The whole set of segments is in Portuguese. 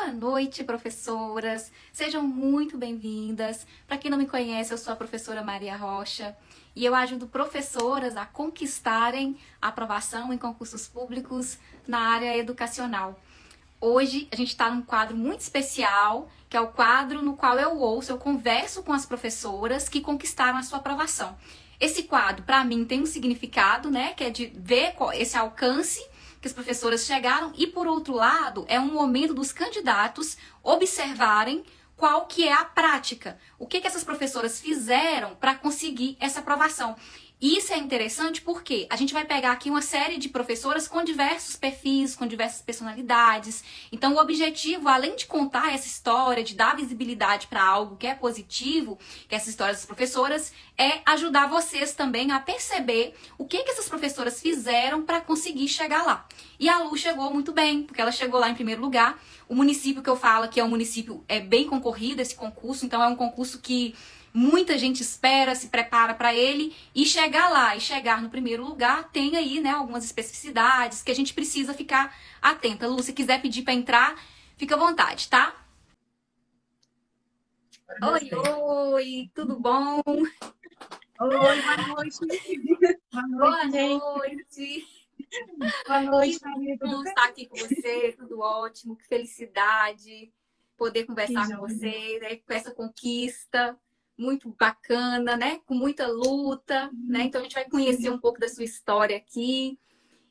Boa noite, professoras. Sejam muito bem-vindas. Para quem não me conhece, eu sou a professora Maria Rocha e eu ajudo professoras a conquistarem a aprovação em concursos públicos na área educacional. Hoje a gente está num quadro muito especial, que é o quadro no qual eu converso com as professoras que conquistaram a sua aprovação. Esse quadro, para mim, tem um significado, né, que é de ver esse alcance que as professoras chegaram e, por outro lado, é um momento dos candidatos observarem qual que é a prática, o que essas professoras fizeram para conseguir essa aprovação. E isso é interessante porque a gente vai pegar aqui uma série de professoras com diversos perfis, com diversas personalidades. Então, o objetivo, além de contar essa história, de dar visibilidade para algo que é positivo, que é essa história das professoras, é ajudar vocês também a perceber o que essas professoras fizeram para conseguir chegar lá. E a Lu chegou muito bem, porque ela chegou lá em primeiro lugar. O município que eu falo que é um município bem concorrido, esse concurso, então é um concurso que muita gente espera, se prepara para ele e chegar lá e chegar no primeiro lugar tem aí, né, algumas especificidades que a gente precisa ficar atenta. Lu, se quiser pedir para entrar, fica à vontade, tá? Oi, oi, tudo bom? Oi, boa noite. Boa noite. Boa noite, Maria. Que bom estar aqui com você, tudo ótimo, que felicidade poder conversar com você, né, com essa conquista muito bacana, né? Com muita luta, né? Então a gente vai conhecer um pouco da sua história aqui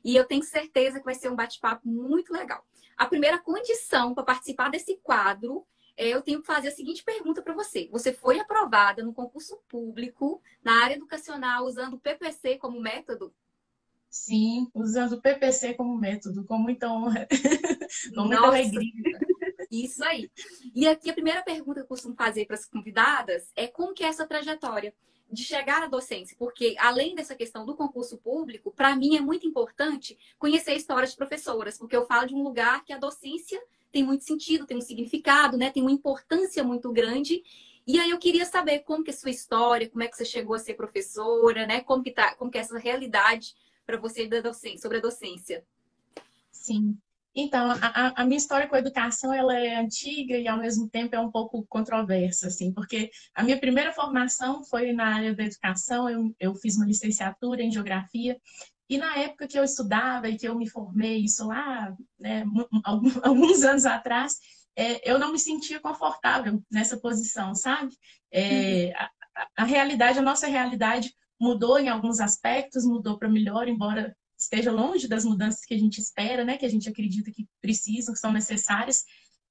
e eu tenho certeza que vai ser um bate-papo muito legal. A primeira condição para participar desse quadro eu tenho que fazer a seguinte pergunta para você. Você foi aprovada no concurso público na área educacional usando o PPC como método? Sim, usando o PPC como método, com muita honra, com muita alegria. Isso aí. E aqui a primeira pergunta que eu costumo fazer para as convidadas é como que é essa trajetória de chegar à docência? Porque além dessa questão do concurso público, para mim é muito importante conhecer a história de professoras, porque eu falo de um lugar que a docência tem muito sentido, tem um significado, né? Tem uma importância muito grande. E aí eu queria saber como que é a sua história, como é que você chegou a ser professora, né? Como que é essa realidade para você da docência, sobre a docência. Sim. Então, a minha história com a educação, ela é antiga e, ao mesmo tempo, é um pouco controversa, assim, porque a minha primeira formação foi na área da educação, eu fiz uma licenciatura em Geografia, e na época que eu estudava e que eu me formei, isso lá, né, alguns anos atrás, eu não me sentia confortável nessa posição, sabe? A realidade, a nossa realidade mudou em alguns aspectos, mudou para melhor, embora esteja longe das mudanças que a gente espera, né? Que a gente acredita que precisam, que são necessárias.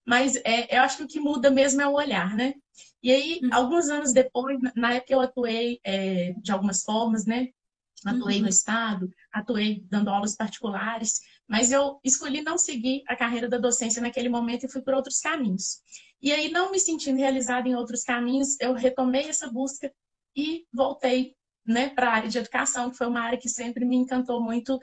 Mas eu acho que o que muda mesmo é o olhar, né? E aí, alguns anos depois, na época eu atuei de algumas formas, né? Atuei no Estado, atuei dando aulas particulares, mas eu escolhi não seguir a carreira da docência naquele momento e fui por outros caminhos. E aí, não me sentindo realizada em outros caminhos, eu retomei essa busca e voltei, né, para a área de educação, que foi uma área que sempre me encantou muito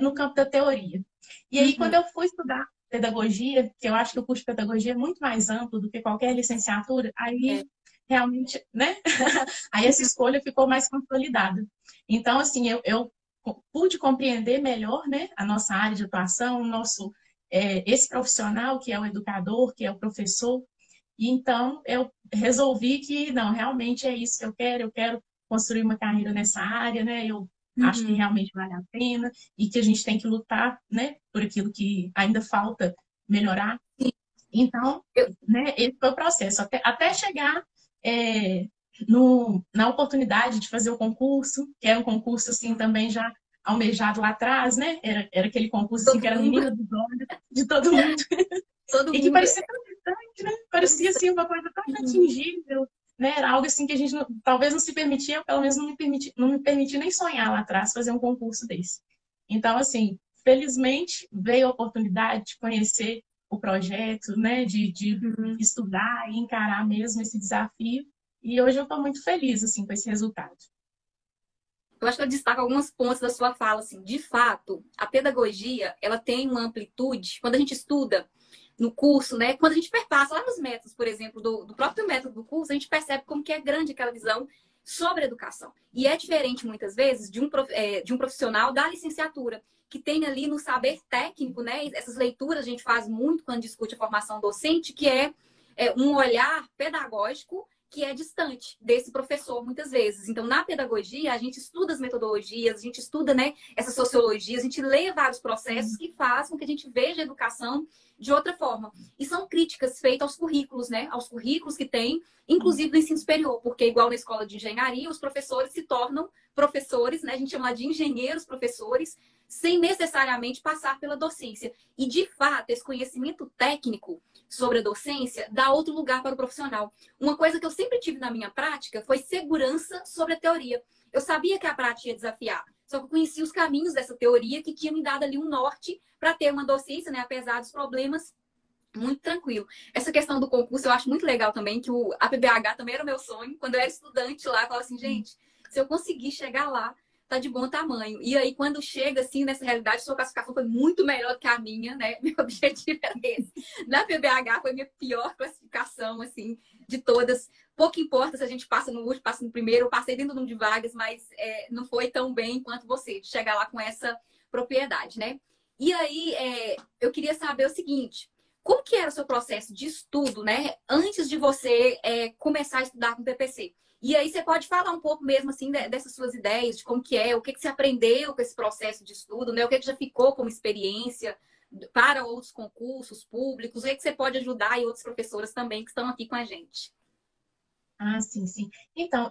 no campo da teoria. E aí, quando eu fui estudar pedagogia, que eu acho que o curso de pedagogia é muito mais amplo do que qualquer licenciatura, aí realmente, né? Aí essa escolha ficou mais consolidada. Então, assim, eu pude compreender melhor, né, a nossa área de atuação, o nosso, esse profissional que é o educador, que é o professor. E então eu resolvi que, não, realmente é isso que eu quero construir uma carreira nessa área, né? Eu acho que realmente vale a pena e que a gente tem que lutar, né, por aquilo que ainda falta melhorar. Então, né, esse foi o processo, até chegar na oportunidade de fazer o concurso, que era um concurso, assim, também já almejado lá atrás, né? Era aquele concurso, assim, que era a menina dos olhos de todo mundo. Todo E que mundo. parecia tão distante, né? Parecia, assim, uma coisa tão inatingível, né? Era algo, assim, que a gente talvez não se permitia, ou pelo menos não me permitia nem sonhar lá atrás fazer um concurso desse. Então, assim, felizmente veio a oportunidade de conhecer o projeto, né? De estudar e encarar mesmo esse desafio. E hoje eu estou muito feliz, assim, com esse resultado. Eu acho que eu destaco alguns pontos da sua fala, assim, de fato, a pedagogia, ela tem uma amplitude, quando a gente estuda no curso, né, quando a gente perpassa lá nos métodos, por exemplo, do próprio método do curso, a gente percebe como que é grande aquela visão sobre a educação. E é diferente, muitas vezes, de um profissional da licenciatura, que tem ali no saber técnico, né? Essas leituras a gente faz muito quando discute a formação docente, que é um olhar pedagógico que é distante desse professor, muitas vezes. Então, na pedagogia, a gente estuda as metodologias, a gente estuda, né, essa sociologia, a gente lê vários processos que fazem com que a gente veja a educação de outra forma. E são críticas feitas aos currículos, né? Aos currículos que tem, inclusive do ensino superior, porque igual na escola de engenharia, os professores se tornam professores, né? A gente chama de engenheiros professores, sem necessariamente passar pela docência. E, de fato, esse conhecimento técnico sobre a docência dá outro lugar para o profissional. Uma coisa que eu sempre tive na minha prática foi segurança sobre a teoria. Eu sabia que a prática ia desafiar, só que eu conhecia os caminhos dessa teoria que tinha me dado ali um norte para ter uma docência, né, apesar dos problemas, muito tranquilo. Essa questão do concurso eu acho muito legal também, que a PBH também era o meu sonho. Quando eu era estudante lá, eu falava assim, gente, se eu conseguir chegar lá, tá de bom tamanho. E aí, quando chega, assim, nessa realidade, sua classificação foi muito melhor do que a minha, né? Meu objetivo era esse. Na PBH foi minha pior classificação, assim, de todas. Pouco importa se a gente passa no último, passa no primeiro. Eu passei dentro do número de vagas, mas não foi tão bem quanto você, de chegar lá com essa propriedade, né? E aí, eu queria saber o seguinte, como que era o seu processo de estudo, né? Antes de você começar a estudar com o PPC? E aí você pode falar um pouco mesmo assim dessas suas ideias, de como que é, o que que você aprendeu com esse processo de estudo, né? O que que já ficou como experiência para outros concursos públicos, o que que você pode ajudar e outras professoras também que estão aqui com a gente. Ah, sim, sim. Então,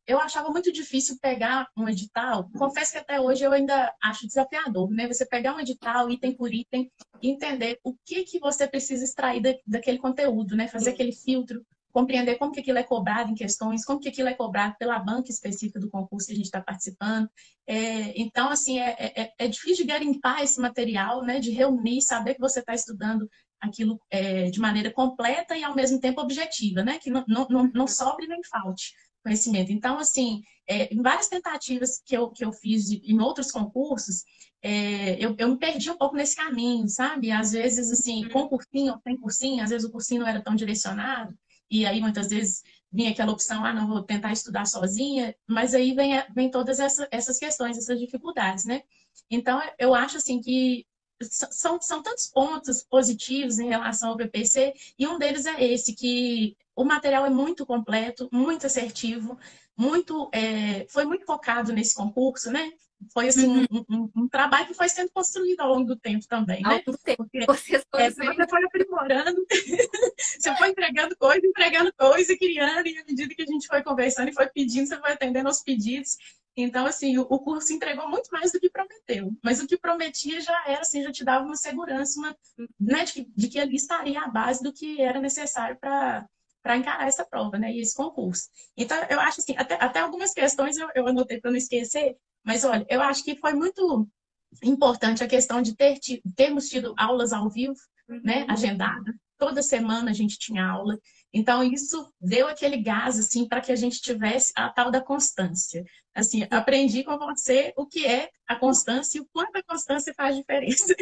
eu achava muito difícil pegar um edital. Confesso que até hoje eu ainda acho desafiador, né? Você pegar um edital, item por item, e entender o que que você precisa extrair daquele conteúdo, né? Fazer aquele filtro, compreender como que aquilo é cobrado em questões, como que aquilo é cobrado pela banca específica do concurso que a gente está participando. Então, assim, é difícil de garimpar esse material, né? De reunir, saber que você está estudando aquilo de maneira completa e ao mesmo tempo objetiva, né? Que não sobre nem falte conhecimento. Então, assim, em várias tentativas que eu fiz em outros concursos, eu me perdi um pouco nesse caminho, sabe? Às vezes, assim, com cursinho ou sem cursinho, às vezes o cursinho não era tão direcionado, e aí muitas vezes vinha aquela opção, não, vou tentar estudar sozinha, mas aí vem todas essas questões, essas dificuldades, né? Então, eu acho, assim, que são tantos pontos positivos em relação ao PPC, e um deles é esse, que o material é muito completo, muito assertivo, foi muito focado nesse concurso, né? Foi assim, Uhum. um trabalho que foi sendo construído ao longo do tempo também, Ao né? longo do tempo. Porque Vocês foram você foi aprimorando, você foi entregando coisa, criando, e à medida que a gente foi conversando e foi pedindo, você foi atendendo aos pedidos. Então, assim, o curso entregou muito mais do que prometeu. Mas o que prometia já era, assim, já te dava uma segurança, né, de que ali estaria a base do que era necessário para encarar essa prova, né, e esse concurso. Então, eu acho assim, até algumas questões eu anotei para não esquecer, mas olha, eu acho que foi muito importante a questão de termos tido aulas ao vivo, né, agendadas. Toda semana a gente tinha aula. Então, isso deu aquele gás, assim, para que a gente tivesse a tal da constância. Assim, aprendi com você o que é a constância e o quanto a constância faz diferença.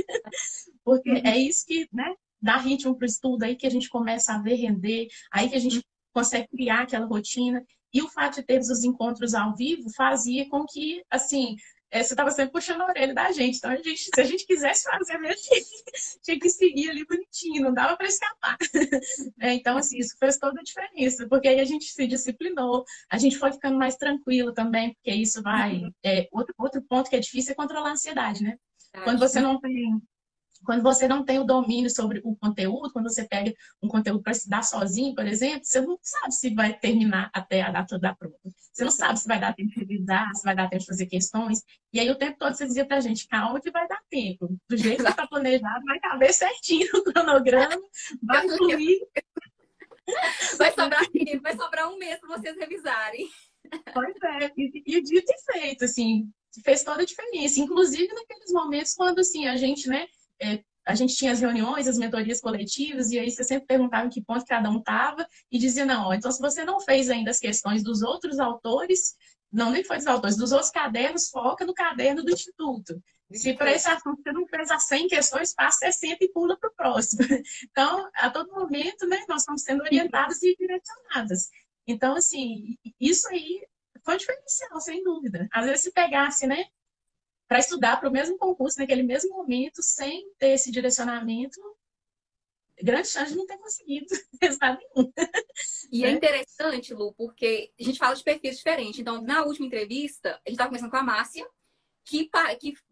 Porque Uhum. é isso que, né, dá ritmo para o estudo, aí que a gente começa a ver render, aí que a gente consegue criar aquela rotina. E o fato de termos os encontros ao vivo fazia com que, assim, você estava sempre puxando a orelha da gente. Então, se a gente quisesse fazer mesmo, tinha que seguir ali bonitinho, não dava para escapar. Então, assim, isso fez toda a diferença, porque aí a gente se disciplinou, a gente foi ficando mais tranquilo também, porque isso vai. Outro ponto que é difícil é controlar a ansiedade, né? Quando você não tem quando você não tem o domínio sobre o conteúdo, quando você pega um conteúdo para estudar sozinho, por exemplo, você não sabe se vai terminar até a data da prova. Você não sabe se vai dar tempo de revisar, se vai dar tempo de fazer questões. E aí o tempo todo você dizia para a gente, calma que vai dar tempo. Do jeito que está planejado, vai caber certinho no cronograma, vai fluir. Vai sobrar um mês para vocês revisarem. Pois é, e dito e feito, assim, fez toda a diferença. Inclusive naqueles momentos quando, assim, a gente, né, a gente tinha as reuniões, as mentorias coletivas, e aí você sempre perguntava em que ponto cada um estava, e dizia, não, ó, então se você não fez ainda as questões dos outros autores, não nem foi dos autores, dos outros cadernos, foca no caderno do Instituto. Se para esse assunto você não fez as 100 questões, passa 60 e pula para o próximo. Então, a todo momento, né, nós estamos sendo orientadas e direcionadas. Então, assim, isso aí foi diferencial, sem dúvida. Às vezes se pegasse, né, para estudar para o mesmo concurso naquele mesmo momento, sem ter esse direcionamento, grande chance de não ter conseguido resultado nenhum. E é interessante, Lu, porque a gente fala de perfis diferentes. Então, na última entrevista, a gente estava conversando com a Márcia, que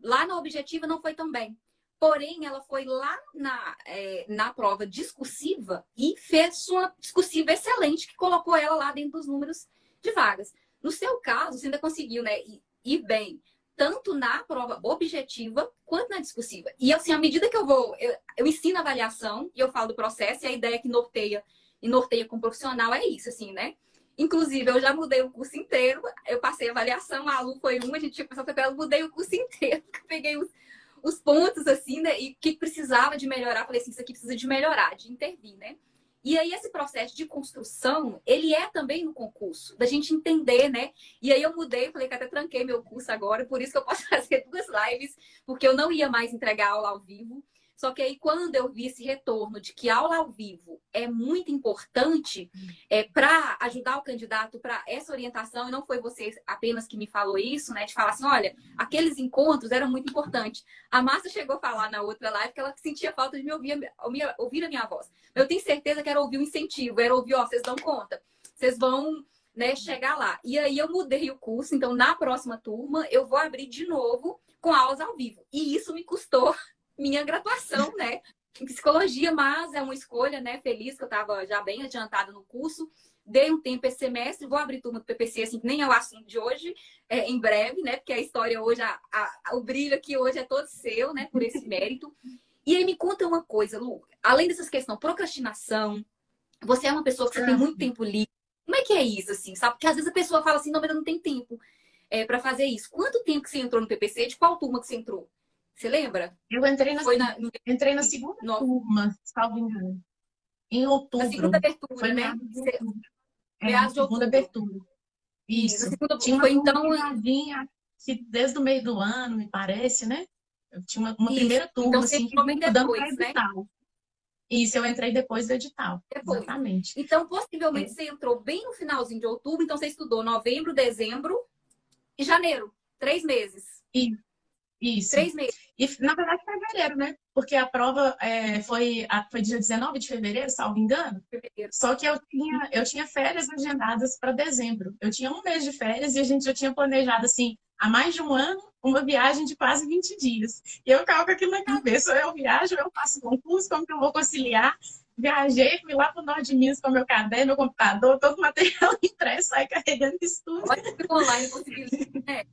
lá na objetiva não foi tão bem. Porém, ela foi lá na prova discursiva e fez uma discursiva excelente que colocou ela lá dentro dos números de vagas. No seu caso, você ainda conseguiu, né, ir bem, tanto na prova objetiva quanto na discursiva. E assim, à medida que eu ensino avaliação e eu falo do processo, e a ideia que norteia com o profissional é isso, assim, né? Inclusive, eu já mudei o curso inteiro, eu passei a avaliação, a Lu foi uma, a gente tinha começado a fazer, eu mudei o curso inteiro, peguei os pontos, assim, né? E que precisava de melhorar. Falei assim, isso aqui precisa de melhorar, de intervir, né? E aí, esse processo de construção, ele é também no concurso, da gente entender, né? E aí eu mudei, falei que até tranquei meu curso agora, por isso que eu posso fazer 2 lives, porque eu não ia mais entregar aula ao vivo. Só que aí, quando eu vi esse retorno de que aula ao vivo é muito importante para ajudar o candidato para essa orientação, e não foi você apenas que me falou isso, né? De falar assim, olha, aqueles encontros eram muito importantes. A Márcia chegou a falar na outra live que ela sentia falta de me ouvir a minha voz. Eu tenho certeza que era ouvir um incentivo, era ouvir, ó, vocês dão conta, vocês vão, né, chegar lá. E aí eu mudei o curso, então na próxima turma eu vou abrir de novo com aulas ao vivo. E isso me custou minha graduação, né, em psicologia, mas é uma escolha, né, feliz que eu estava já bem adiantada no curso. Dei um tempo esse semestre, vou abrir turma do PPC, assim, que nem é o assunto de hoje, em breve, né, porque a história hoje, o brilho aqui hoje é todo seu, né, por esse mérito. E aí me conta uma coisa, Lu, além dessas questões, procrastinação, você é uma pessoa que você tem muito tempo livre, como é que é isso, assim, sabe? Porque às vezes a pessoa fala assim, não, mas eu não tenho tempo para fazer isso. Quanto tempo que você entrou no PPC? De qual turma que você entrou? Você lembra? Eu entrei na segunda turma, salvo engano. Em outubro. Na segunda abertura, foi né? Meados de outubro. Segunda abertura. Isso. Tinha uma turma que já vinha desde o meio do ano, me parece, né? Eu tinha uma primeira turma, então, assim, que vinha dando para edital. Né? Isso, eu entrei depois do edital. Depois. Exatamente. Então, possivelmente, você entrou bem no finalzinho de outubro, então você estudou novembro, dezembro e janeiro. 3 meses. Isso. 3 meses. E, na verdade, fevereiro, né? Porque a prova foi dia 19 de fevereiro, salvo engano. Fevereiro. Só que eu tinha férias agendadas para dezembro. Eu tinha um mês de férias e a gente já tinha planejado, assim, há mais de um ano, uma viagem de quase 20 dias. E eu ficava com aquilo na cabeça. Eu viajo, eu faço concurso, como que eu vou conciliar? Viajei, fui lá para o norte de Minas com meu caderno, meu computador, todo o material impresso, saí carregando isso tudo. Online conseguiu, né?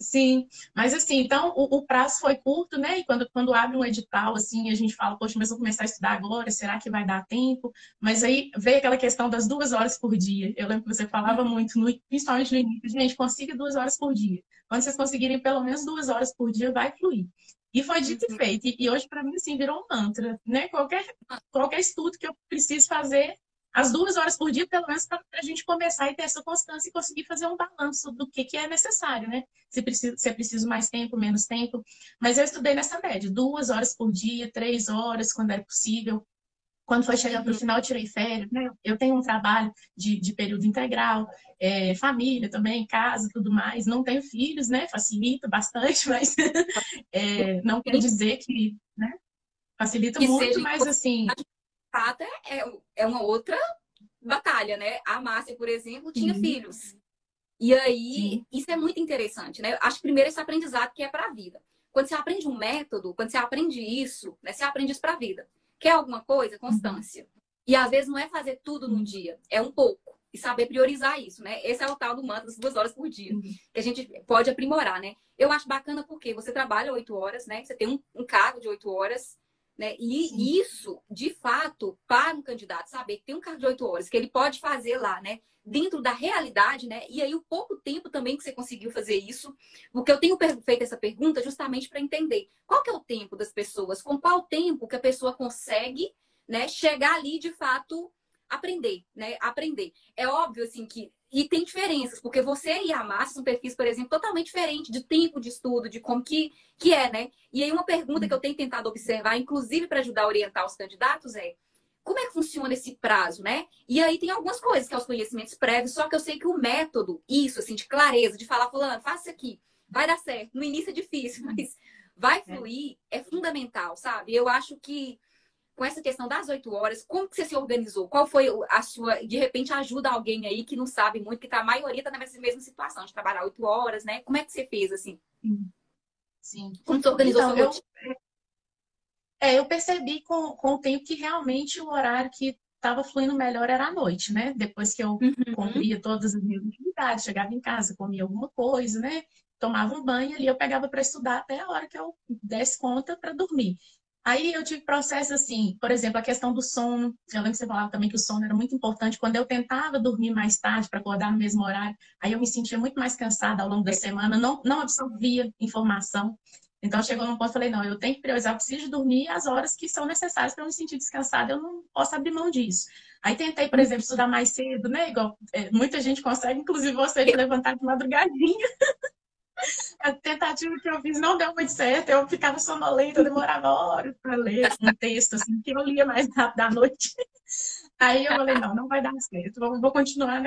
Sim, mas assim, então o prazo foi curto, né? E quando abre um edital, assim, a gente fala, poxa, mas vou começar a estudar agora, será que vai dar tempo? Mas aí veio aquela questão das 2 horas por dia. Eu lembro que você falava muito, principalmente no início, gente, consiga 2 horas por dia. Quando vocês conseguirem pelo menos 2 horas por dia, vai fluir. E foi dito e feito. E hoje, para mim, assim, virou um mantra, né? Qualquer estudo que eu preciso fazer, as 2 horas por dia, pelo menos, para a gente começar e ter essa constância e conseguir fazer um balanço do que é necessário, né? Se é preciso mais tempo, menos tempo. Mas eu estudei nessa média, 2 horas por dia, 3 horas, quando era possível. Quando foi chegando para o final, eu tirei férias, né? Eu tenho um trabalho de período integral, família também, casa, tudo mais. Não tenho filhos, né? Facilita bastante, mas não quer dizer que, né? Facilita muito, mas assim... Fato é uma outra batalha, né? A Márcia, por exemplo, tinha filhos. E aí, isso é muito interessante, né? Acho que primeiro esse aprendizado que é para a vida. Quando você aprende um método, quando você aprende isso, né? Você aprende isso para a vida. Quer alguma coisa? Constância. E às vezes não é fazer tudo num dia, é um pouco. E saber priorizar isso, né? Esse é o tal do mantra das 2 horas por dia, que a gente pode aprimorar, né? Eu acho bacana porque você trabalha 8 horas, né? Você tem um cargo de 8 horas, né? E isso, de fato, para um candidato saber que tem um cargo de 8 horas, que ele pode fazer lá, né? Dentro da realidade, né? E aí o pouco tempo também que você conseguiu fazer isso, porque eu tenho feito essa pergunta justamente para entender qual que é o tempo das pessoas, com qual tempo que a pessoa consegue, né, chegar ali de fato aprender, né? Aprender. É óbvio assim que e tem diferenças, porque você e a Márcia são perfis, por exemplo, totalmente diferentes de tempo de estudo, de como que é, né? E aí uma pergunta que eu tenho tentado observar, inclusive para ajudar a orientar os candidatos, é como é que funciona esse prazo, né? E aí tem algumas coisas que é os conhecimentos prévios, só que eu sei que o método, isso, assim, de clareza, de falar, fulano, faça isso aqui, vai dar certo. No início é difícil, mas vai fluir, é fundamental, sabe? Eu acho que com essa questão das 8 horas, como que você se organizou? Qual foi a sua, de repente, ajuda alguém aí que não sabe muito, que tá, a maioria está nessa mesma situação, de trabalhar 8 horas, né? Como é que você fez, assim? Sim. Como você organizou Então, sua rotina? eu percebi com o tempo que realmente o horário que estava fluindo melhor era à noite, né? Depois que eu Uhum. cumpria todas as minhas atividades, chegava em casa, comia alguma coisa, né? Tomava um banho ali, eu pegava para estudar até a hora que eu desse conta para dormir. Aí eu tive processo assim, por exemplo, a questão do sono. Eu lembro que você falava também que o sono era muito importante. Quando eu tentava dormir mais tarde para acordar no mesmo horário, aí eu me sentia muito mais cansada ao longo da semana, não absorvia informação. Então chegou num ponto que eu falei, não, eu tenho que priorizar, eu preciso dormir as horas que são necessárias para eu me sentir descansada, eu não posso abrir mão disso. Aí tentei, por exemplo, estudar mais cedo, né? Igual muita gente consegue, inclusive você de levantar de madrugadinha. A tentativa que eu fiz não deu muito certo, eu ficava sonolenta, eu demorava horas para ler um texto, assim, que eu lia mais rápido à noite. Aí eu falei, não vai dar certo, vou continuar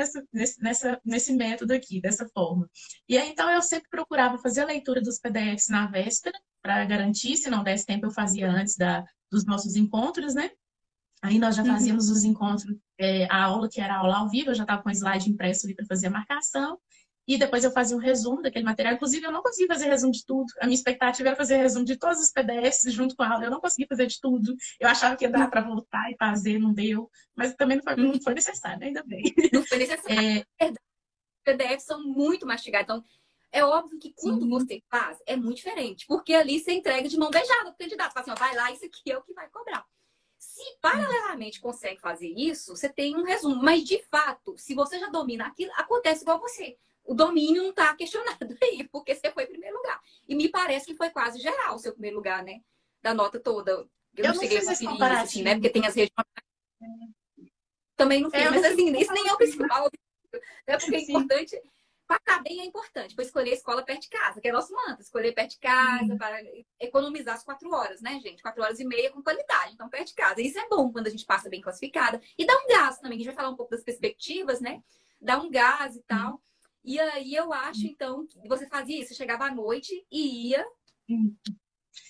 nesse método aqui, dessa forma. E aí, então, eu sempre procurava fazer a leitura dos PDFs na véspera, para garantir, se não desse tempo, eu fazia antes dos nossos encontros, né? Aí nós já Uhum. fazíamos os encontros, a aula que era a aula ao vivo, eu já estava com o slide impresso ali para fazer a marcação, e depois eu fazia um resumo daquele material. Inclusive, eu não consegui fazer resumo de tudo. A minha expectativa era fazer resumo de todos os PDFs junto com a aula. Eu não consegui fazer de tudo. Eu achava que ia dar para voltar e fazer, não deu. Mas também não foi necessário, né? Ainda bem. Não foi necessário. É, Os PDFs são muito mastigados. Então, é óbvio que quando sim, você faz, é muito diferente. Porque ali você entrega de mão beijada pro candidato. Fala assim, ó, vai lá, isso aqui é o que vai cobrar. Se paralelamente consegue fazer isso, você tem um resumo. Mas, de fato, se você já domina aquilo, acontece igual você. O domínio não está questionado aí, porque você foi em primeiro lugar. E me parece que foi quase geral o seu primeiro lugar, né? Da nota toda. Eu não eu não cheguei a fiz esse conferir isso, assim, né? comparativo. Porque tem as regiões. Também não fiz. Eu Mas, não fiz assim, esse isso nem é o comparativo. principal. Né? Porque é Sim, importante. Passar bem é importante. Para escolher a escola perto de casa, que é nosso mantra. Escolher perto de casa, sim, para economizar as 4 horas, né, gente? 4 horas e meia com qualidade. Então, perto de casa. Isso é bom quando a gente passa bem classificada. E dá um gás também, que a gente vai falar um pouco das perspectivas, né? Dá um gás e sim, tal. E aí eu acho, então, que você fazia isso. Você chegava à noite e ia. sim.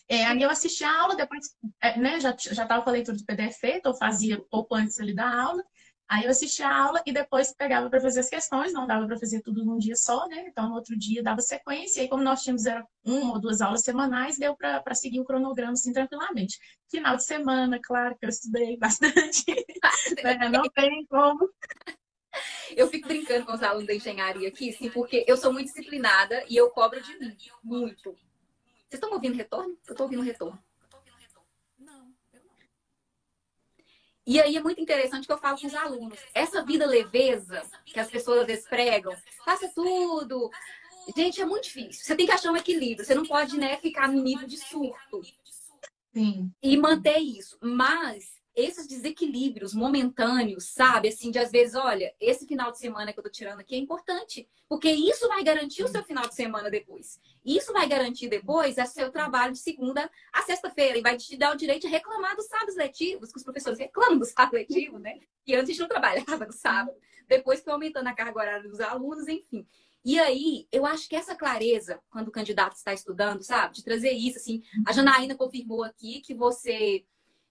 Aí eu assisti a aula, depois, né, já estava com a leitura do PDF feita, eu fazia pouco antes ali da aula. Aí eu assistia a aula e depois pegava para fazer as questões, não dava para fazer tudo num dia só, né? Então, no outro dia dava sequência. E aí, como nós tínhamos uma ou duas aulas semanais, deu para seguir o cronograma assim tranquilamente. Final de semana, claro que eu estudei bastante, né? Não tem como. Eu fico brincando com os alunos da engenharia aqui, sim, porque eu sou muito disciplinada e eu cobro de mim. Muito. Vocês estão ouvindo retorno? Eu estou ouvindo retorno. E aí é muito interessante que eu falo com os alunos. Essa vida leveza que as pessoas às vezes pregam, faça tudo. Gente, é muito difícil. Você tem que achar um equilíbrio. Você não pode, né, ficar no nível de surto Sim, e manter isso. Mas esses desequilíbrios momentâneos, sabe? Assim, de às vezes, olha, esse final de semana que eu tô tirando aqui é importante, porque isso vai garantir o seu final de semana depois. Isso vai garantir depois o seu trabalho de segunda a sexta-feira e vai te dar o direito de reclamar dos sábados letivos, que os professores reclamam dos sábados letivos, né? E antes a gente não trabalhava no sábado. Depois foi aumentando a carga horária dos alunos, enfim. E aí, eu acho que essa clareza, quando o candidato está estudando, sabe, de trazer isso, assim, a Janaína confirmou aqui que você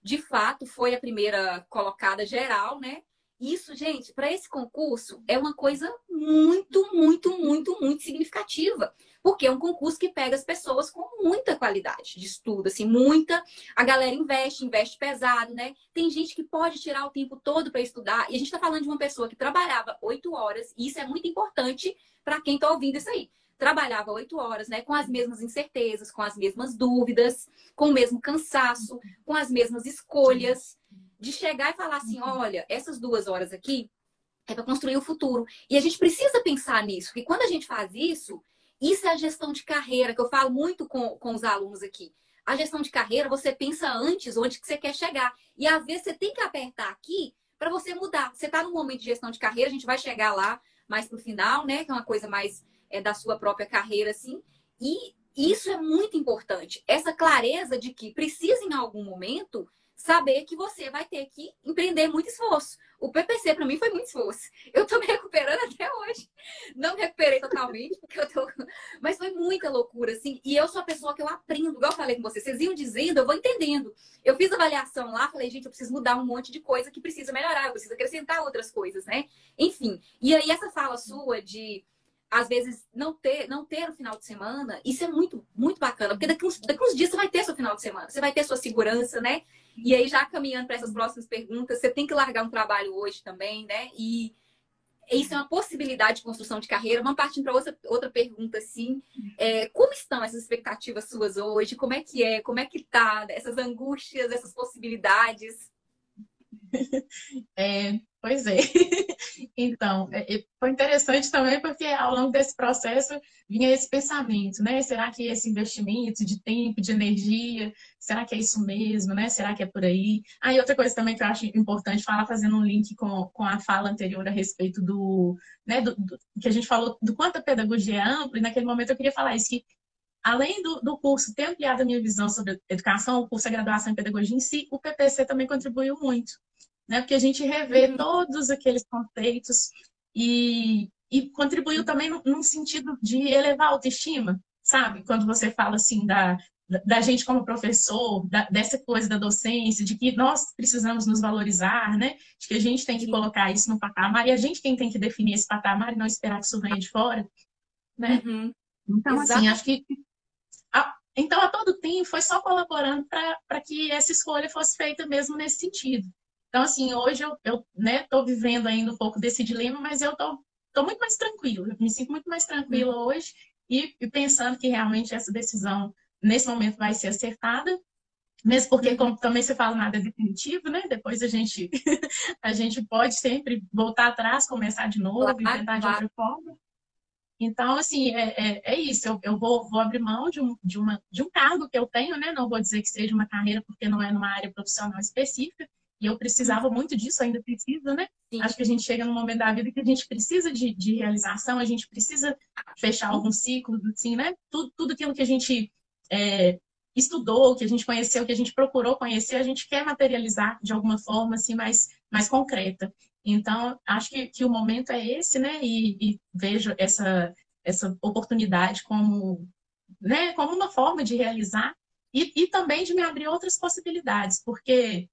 de fato, foi a primeira colocada geral, né? Isso, gente, para esse concurso é uma coisa muito, muito, muito, muito significativa. Porque é um concurso que pega as pessoas com muita qualidade de estudo, assim, muita. A galera investe pesado, né? Tem gente que pode tirar o tempo todo para estudar. E a gente está falando de uma pessoa que trabalhava 8 horas, e isso é muito importante para quem está ouvindo isso aí. Trabalhava 8 horas, né? Com as mesmas incertezas, com as mesmas dúvidas, com o mesmo cansaço, com as mesmas escolhas, de chegar e falar assim: olha, essas 2 horas aqui é para construir o futuro. E a gente precisa pensar nisso, porque quando a gente faz isso, isso é a gestão de carreira, que eu falo muito com os alunos aqui. A gestão de carreira, você pensa antes onde que você quer chegar. E às vezes você tem que apertar aqui para você mudar. Você está num momento de gestão de carreira, a gente vai chegar lá mais pro final, né? Que é uma coisa mais da sua própria carreira, assim. E isso é muito importante. Essa clareza de que precisa, em algum momento, saber que você vai ter que empreender muito esforço. O PPC para mim foi muito esforço. Eu tô me recuperando até hoje. Não me recuperei totalmente, porque eu tô... Mas foi muita loucura, assim. E eu sou a pessoa que eu aprendo, igual eu falei com vocês. Vocês iam dizendo, eu vou entendendo. Eu fiz avaliação lá, falei, gente, eu preciso mudar um monte de coisa que precisa melhorar, eu preciso acrescentar outras coisas, né? Enfim. E aí essa fala sua de às vezes não ter no final de semana, isso é muito, muito bacana, porque daqui uns dias você vai ter seu final de semana, você vai ter sua segurança, né? E aí, já caminhando para essas próximas perguntas, você tem que largar um trabalho hoje também, né? E isso é uma possibilidade de construção de carreira. Vamos partindo para outra pergunta, assim. Como estão essas expectativas suas hoje? Como é que é? Como é que tá? Essas angústias, essas possibilidades? Pois é. Então, foi interessante também porque ao longo desse processo vinha esse pensamento, né? Será que esse investimento de tempo, de energia, será que é isso mesmo, né? Será que é por aí? Ah, e outra coisa também que eu acho importante falar, fazendo um link com a fala anterior a respeito né, que a gente falou do quanto a pedagogia é ampla, e naquele momento eu queria falar isso, que além do curso ter ampliado a minha visão sobre educação, o curso de graduação em pedagogia em si, o PPC também contribuiu muito, né? Porque a gente revê todos aqueles conceitos e contribuiu também num sentido de elevar a autoestima, sabe? Quando você fala assim da gente como professor, dessa coisa da docência, de que nós precisamos nos valorizar, né? De que a gente tem que colocar isso no patamar, e a gente quem tem que definir esse patamar e não esperar que isso venha de fora, né? Uhum. Então, assim, Exato. acho que então, a todo tempo, foi só colaborando para que essa escolha fosse feita mesmo nesse sentido. Então, assim, hoje eu né, tô vivendo ainda um pouco desse dilema, mas eu tô muito mais tranquila, eu me sinto muito mais tranquila hoje e pensando que realmente essa decisão, nesse momento, vai ser acertada, mesmo porque, como também você fala, nada é definitivo, né? Depois a gente pode sempre voltar atrás, começar de novo e Claro, tentar de claro. outra forma. Então, assim, é isso. Eu vou abrir mão de um cargo que eu tenho, né? Não vou dizer que seja uma carreira, porque não é numa área profissional específica. E eu precisava muito disso, ainda preciso, né? Sim. Acho que a gente chega num momento da vida que a gente precisa de realização, a gente precisa fechar alguns ciclos, assim, né? Tudo aquilo que a gente estudou, que a gente conheceu, que a gente procurou conhecer, a gente quer materializar de alguma forma, assim, mais concreta. Então, acho que o momento é esse, né? E vejo essa oportunidade como, né, como uma forma de realizar e também de me abrir outras possibilidades, porque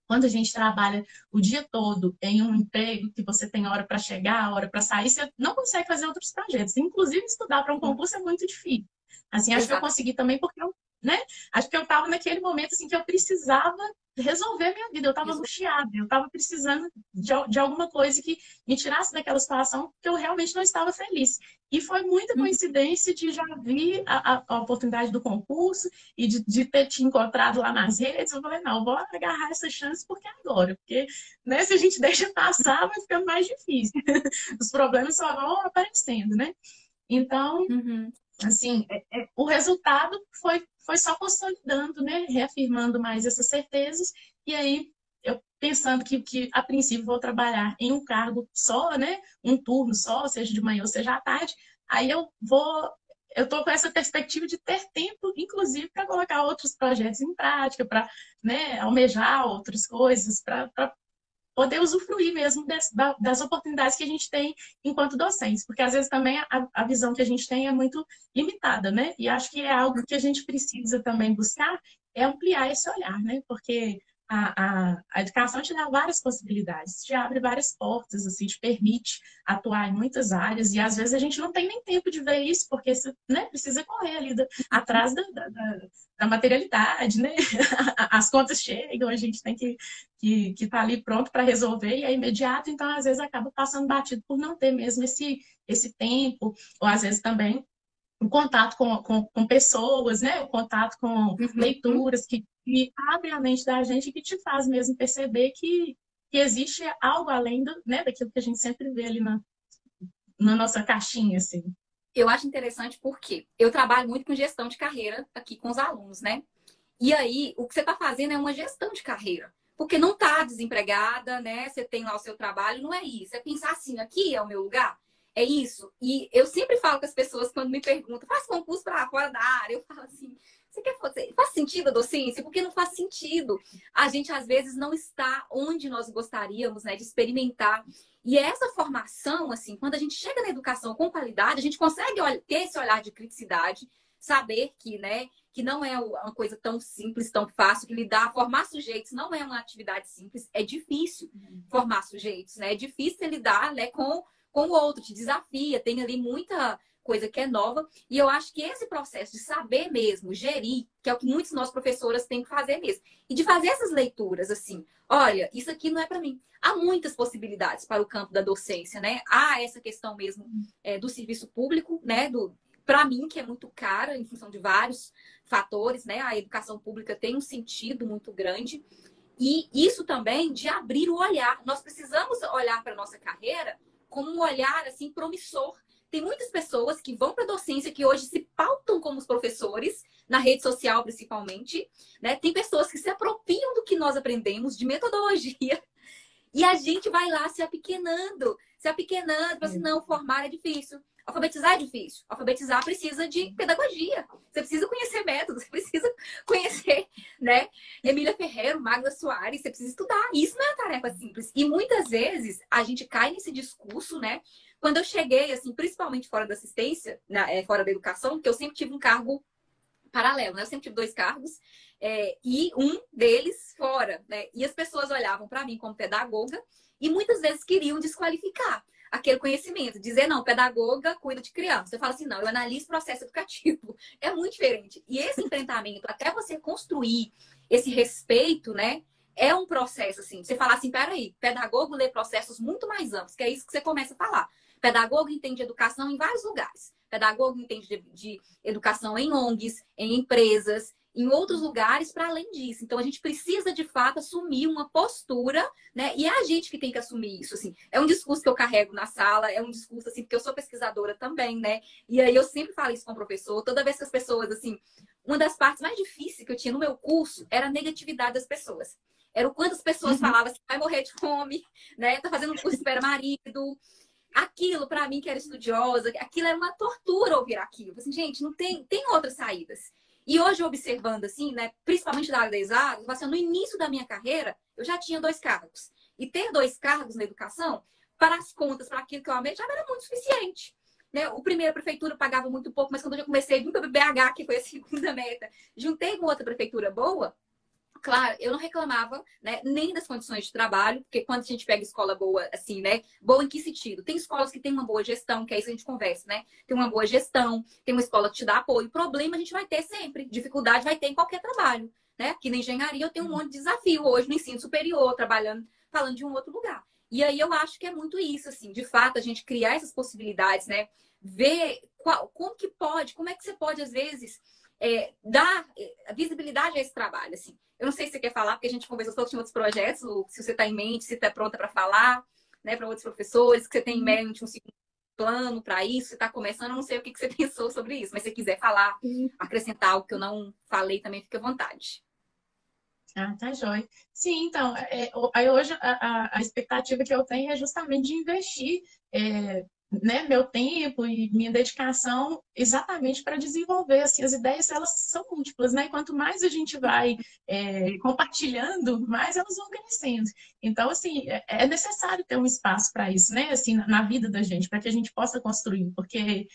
quando a gente trabalha o dia todo em um emprego que você tem hora para chegar, hora para sair, você não consegue fazer outros projetos. Inclusive, estudar para um concurso é muito difícil. Assim, acho que eu Exato. consegui também porque né? Acho que eu estava naquele momento assim que eu precisava resolver a minha vida. Eu estava angustiada, eu estava precisando de alguma coisa que me tirasse daquela situação que eu realmente não estava feliz. E foi muita coincidência de já vir a oportunidade do concurso e de ter te encontrado lá nas redes. Eu falei, não, vou agarrar essa chance porque é agora. Porque né, se a gente deixa passar, vai ficando mais difícil. Os problemas só vão aparecendo, né? Então, Uhum. assim, o resultado foi só consolidando, né? Reafirmando mais essas certezas. E aí, eu pensando que a princípio vou trabalhar em um cargo só, né? Um turno só, seja de manhã ou seja à tarde, aí eu estou com essa perspectiva de ter tempo, inclusive, para colocar outros projetos em prática, para né, almejar outras coisas, para poder usufruir mesmo das oportunidades que a gente tem enquanto docentes, porque às vezes também a visão que a gente tem é muito limitada, né? E acho que é algo que a gente precisa também buscar, é ampliar esse olhar, né? Porque a educação te dá várias possibilidades, te abre várias portas, assim, te permite atuar em muitas áreas, e às vezes a gente não tem nem tempo de ver isso, porque você né, precisa correr ali atrás da materialidade, né? As contas chegam, a gente tem que tá ali pronto para resolver e é imediato, então às vezes acaba passando batido por não ter mesmo esse tempo, ou às vezes também o contato com pessoas, né? O contato com Uhum. leituras que abre a mente da gente e que te faz mesmo perceber que existe algo além né, daquilo que a gente sempre vê ali na nossa caixinha, assim. Eu acho interessante porque eu trabalho muito com gestão de carreira aqui com os alunos, né? E aí, o que você está fazendo é uma gestão de carreira. Porque não está desempregada, né? Você tem lá o seu trabalho, não é isso. É pensar assim, aqui é o meu lugar. É isso. E eu sempre falo com as pessoas quando me perguntam, faz concurso para fora da área? Eu falo assim, Você quer fazer? Faz sentido a docência? Porque não faz sentido. A gente, às vezes, não está onde nós gostaríamos, né, de experimentar. E essa formação, assim, quando a gente chega na educação com qualidade, a gente consegue ter esse olhar de criticidade, saber que, né, que não é uma coisa tão simples, tão fácil, que formar sujeitos não é uma atividade simples, é difícil formar sujeitos, né? É difícil lidar, né, com o outro, te desafia, tem ali muita coisa que é nova, e eu acho que esse processo de saber mesmo, gerir, que é o que muitos de nós professoras têm que fazer mesmo, e de fazer essas leituras, assim, olha, isso aqui não é para mim. Há muitas possibilidades para o campo da docência, né? Há essa questão mesmo do serviço público, né? Para mim, que é muito cara, em função de vários fatores, né? A educação pública tem um sentido muito grande. E isso também de abrir o olhar. Nós precisamos olhar para a nossa carreira como um olhar assim promissor. Tem muitas pessoas que vão para a docência que hoje se pautam como os professores, na rede social principalmente, né? Tem pessoas que se apropriam do que nós aprendemos, de metodologia, e a gente vai lá se apequenando, assim, não, formar é difícil. Alfabetizar é difícil. Alfabetizar precisa de pedagogia. Você precisa conhecer métodos, você precisa conhecer, né? Emília Ferreiro, Magda Soares, você precisa estudar. Isso não é uma tarefa simples. E muitas vezes a gente cai nesse discurso, né? Quando eu cheguei, assim, principalmente fora da assistência, fora da educação, porque eu sempre tive um cargo paralelo, né? Eu sempre tive 2 cargos, e um deles fora, né? E as pessoas olhavam para mim como pedagoga e muitas vezes queriam desqualificar aquele conhecimento, dizer, não, pedagoga cuida de criança. Eu falo assim, não, eu analiso processo educativo. É muito diferente. E esse enfrentamento, até você construir esse respeito, né? É um processo, assim, você falar assim, peraí, pedagogo lê processos muito mais amplos, que é isso que você começa a falar. Pedagogo entende educação em vários lugares. Pedagogo entende de educação em ONGs, em empresas, em outros lugares para além disso. Então, a gente precisa, de fato, assumir uma postura, né? E é a gente que tem que assumir isso, assim. É um discurso que eu carrego na sala, é um discurso, assim, porque eu sou pesquisadora também, né? E aí eu sempre falo isso com o professor. Toda vez que as pessoas, assim... Uma das partes mais difíceis que eu tinha no meu curso era a negatividade das pessoas. Era o quanto as pessoas falavam assim, vai morrer de fome, né? Tá fazendo um curso espera marido. Aquilo, para mim, que era estudiosa, aquilo era uma tortura ouvir aquilo. Assim, gente, não tem outras saídas. E hoje, observando, assim, né, principalmente da área das áreas, assim, no início da minha carreira, eu já tinha 2 cargos. E ter 2 cargos na educação, para as contas, para aquilo que eu amei, já era muito suficiente. Né? O primeiro, a prefeitura pagava muito pouco, mas quando eu comecei a vir para o BH, que foi a segunda meta, juntei com outra prefeitura boa. Claro, eu não reclamava, né, nem das condições de trabalho, porque quando a gente pega escola boa, assim, né, boa em que sentido? Tem escolas que têm uma boa gestão, que é isso que a gente conversa, né? Tem uma boa gestão, tem uma escola que te dá apoio. Problema a gente vai ter sempre, dificuldade vai ter em qualquer trabalho, né? Aqui na engenharia eu tenho um monte de desafio hoje no ensino superior, trabalhando, falando de um outro lugar. E aí eu acho que é muito isso, assim, de fato, a gente criar essas possibilidades, né? Ver como que pode, como é que você pode, às vezes, dar visibilidade a esse trabalho, assim. Eu não sei se você quer falar, porque a gente conversou sobre outros projetos, se você está em mente, se está pronta para falar, né, para outros professores, que você tem em mente um segundo plano para isso, você está começando, eu não sei o que você pensou sobre isso, mas se você quiser falar, acrescentar algo que eu não falei, também fique à vontade. Ah, tá jóia. Sim, então, aí hoje a expectativa que eu tenho é justamente de investir né, meu tempo e minha dedicação exatamente para desenvolver, assim, as ideias, elas são múltiplas, né? E quanto mais a gente vai compartilhando, mais elas vão crescendo. Então, assim, é necessário ter um espaço para isso, né? Assim, na vida da gente, para que a gente possa construir, porque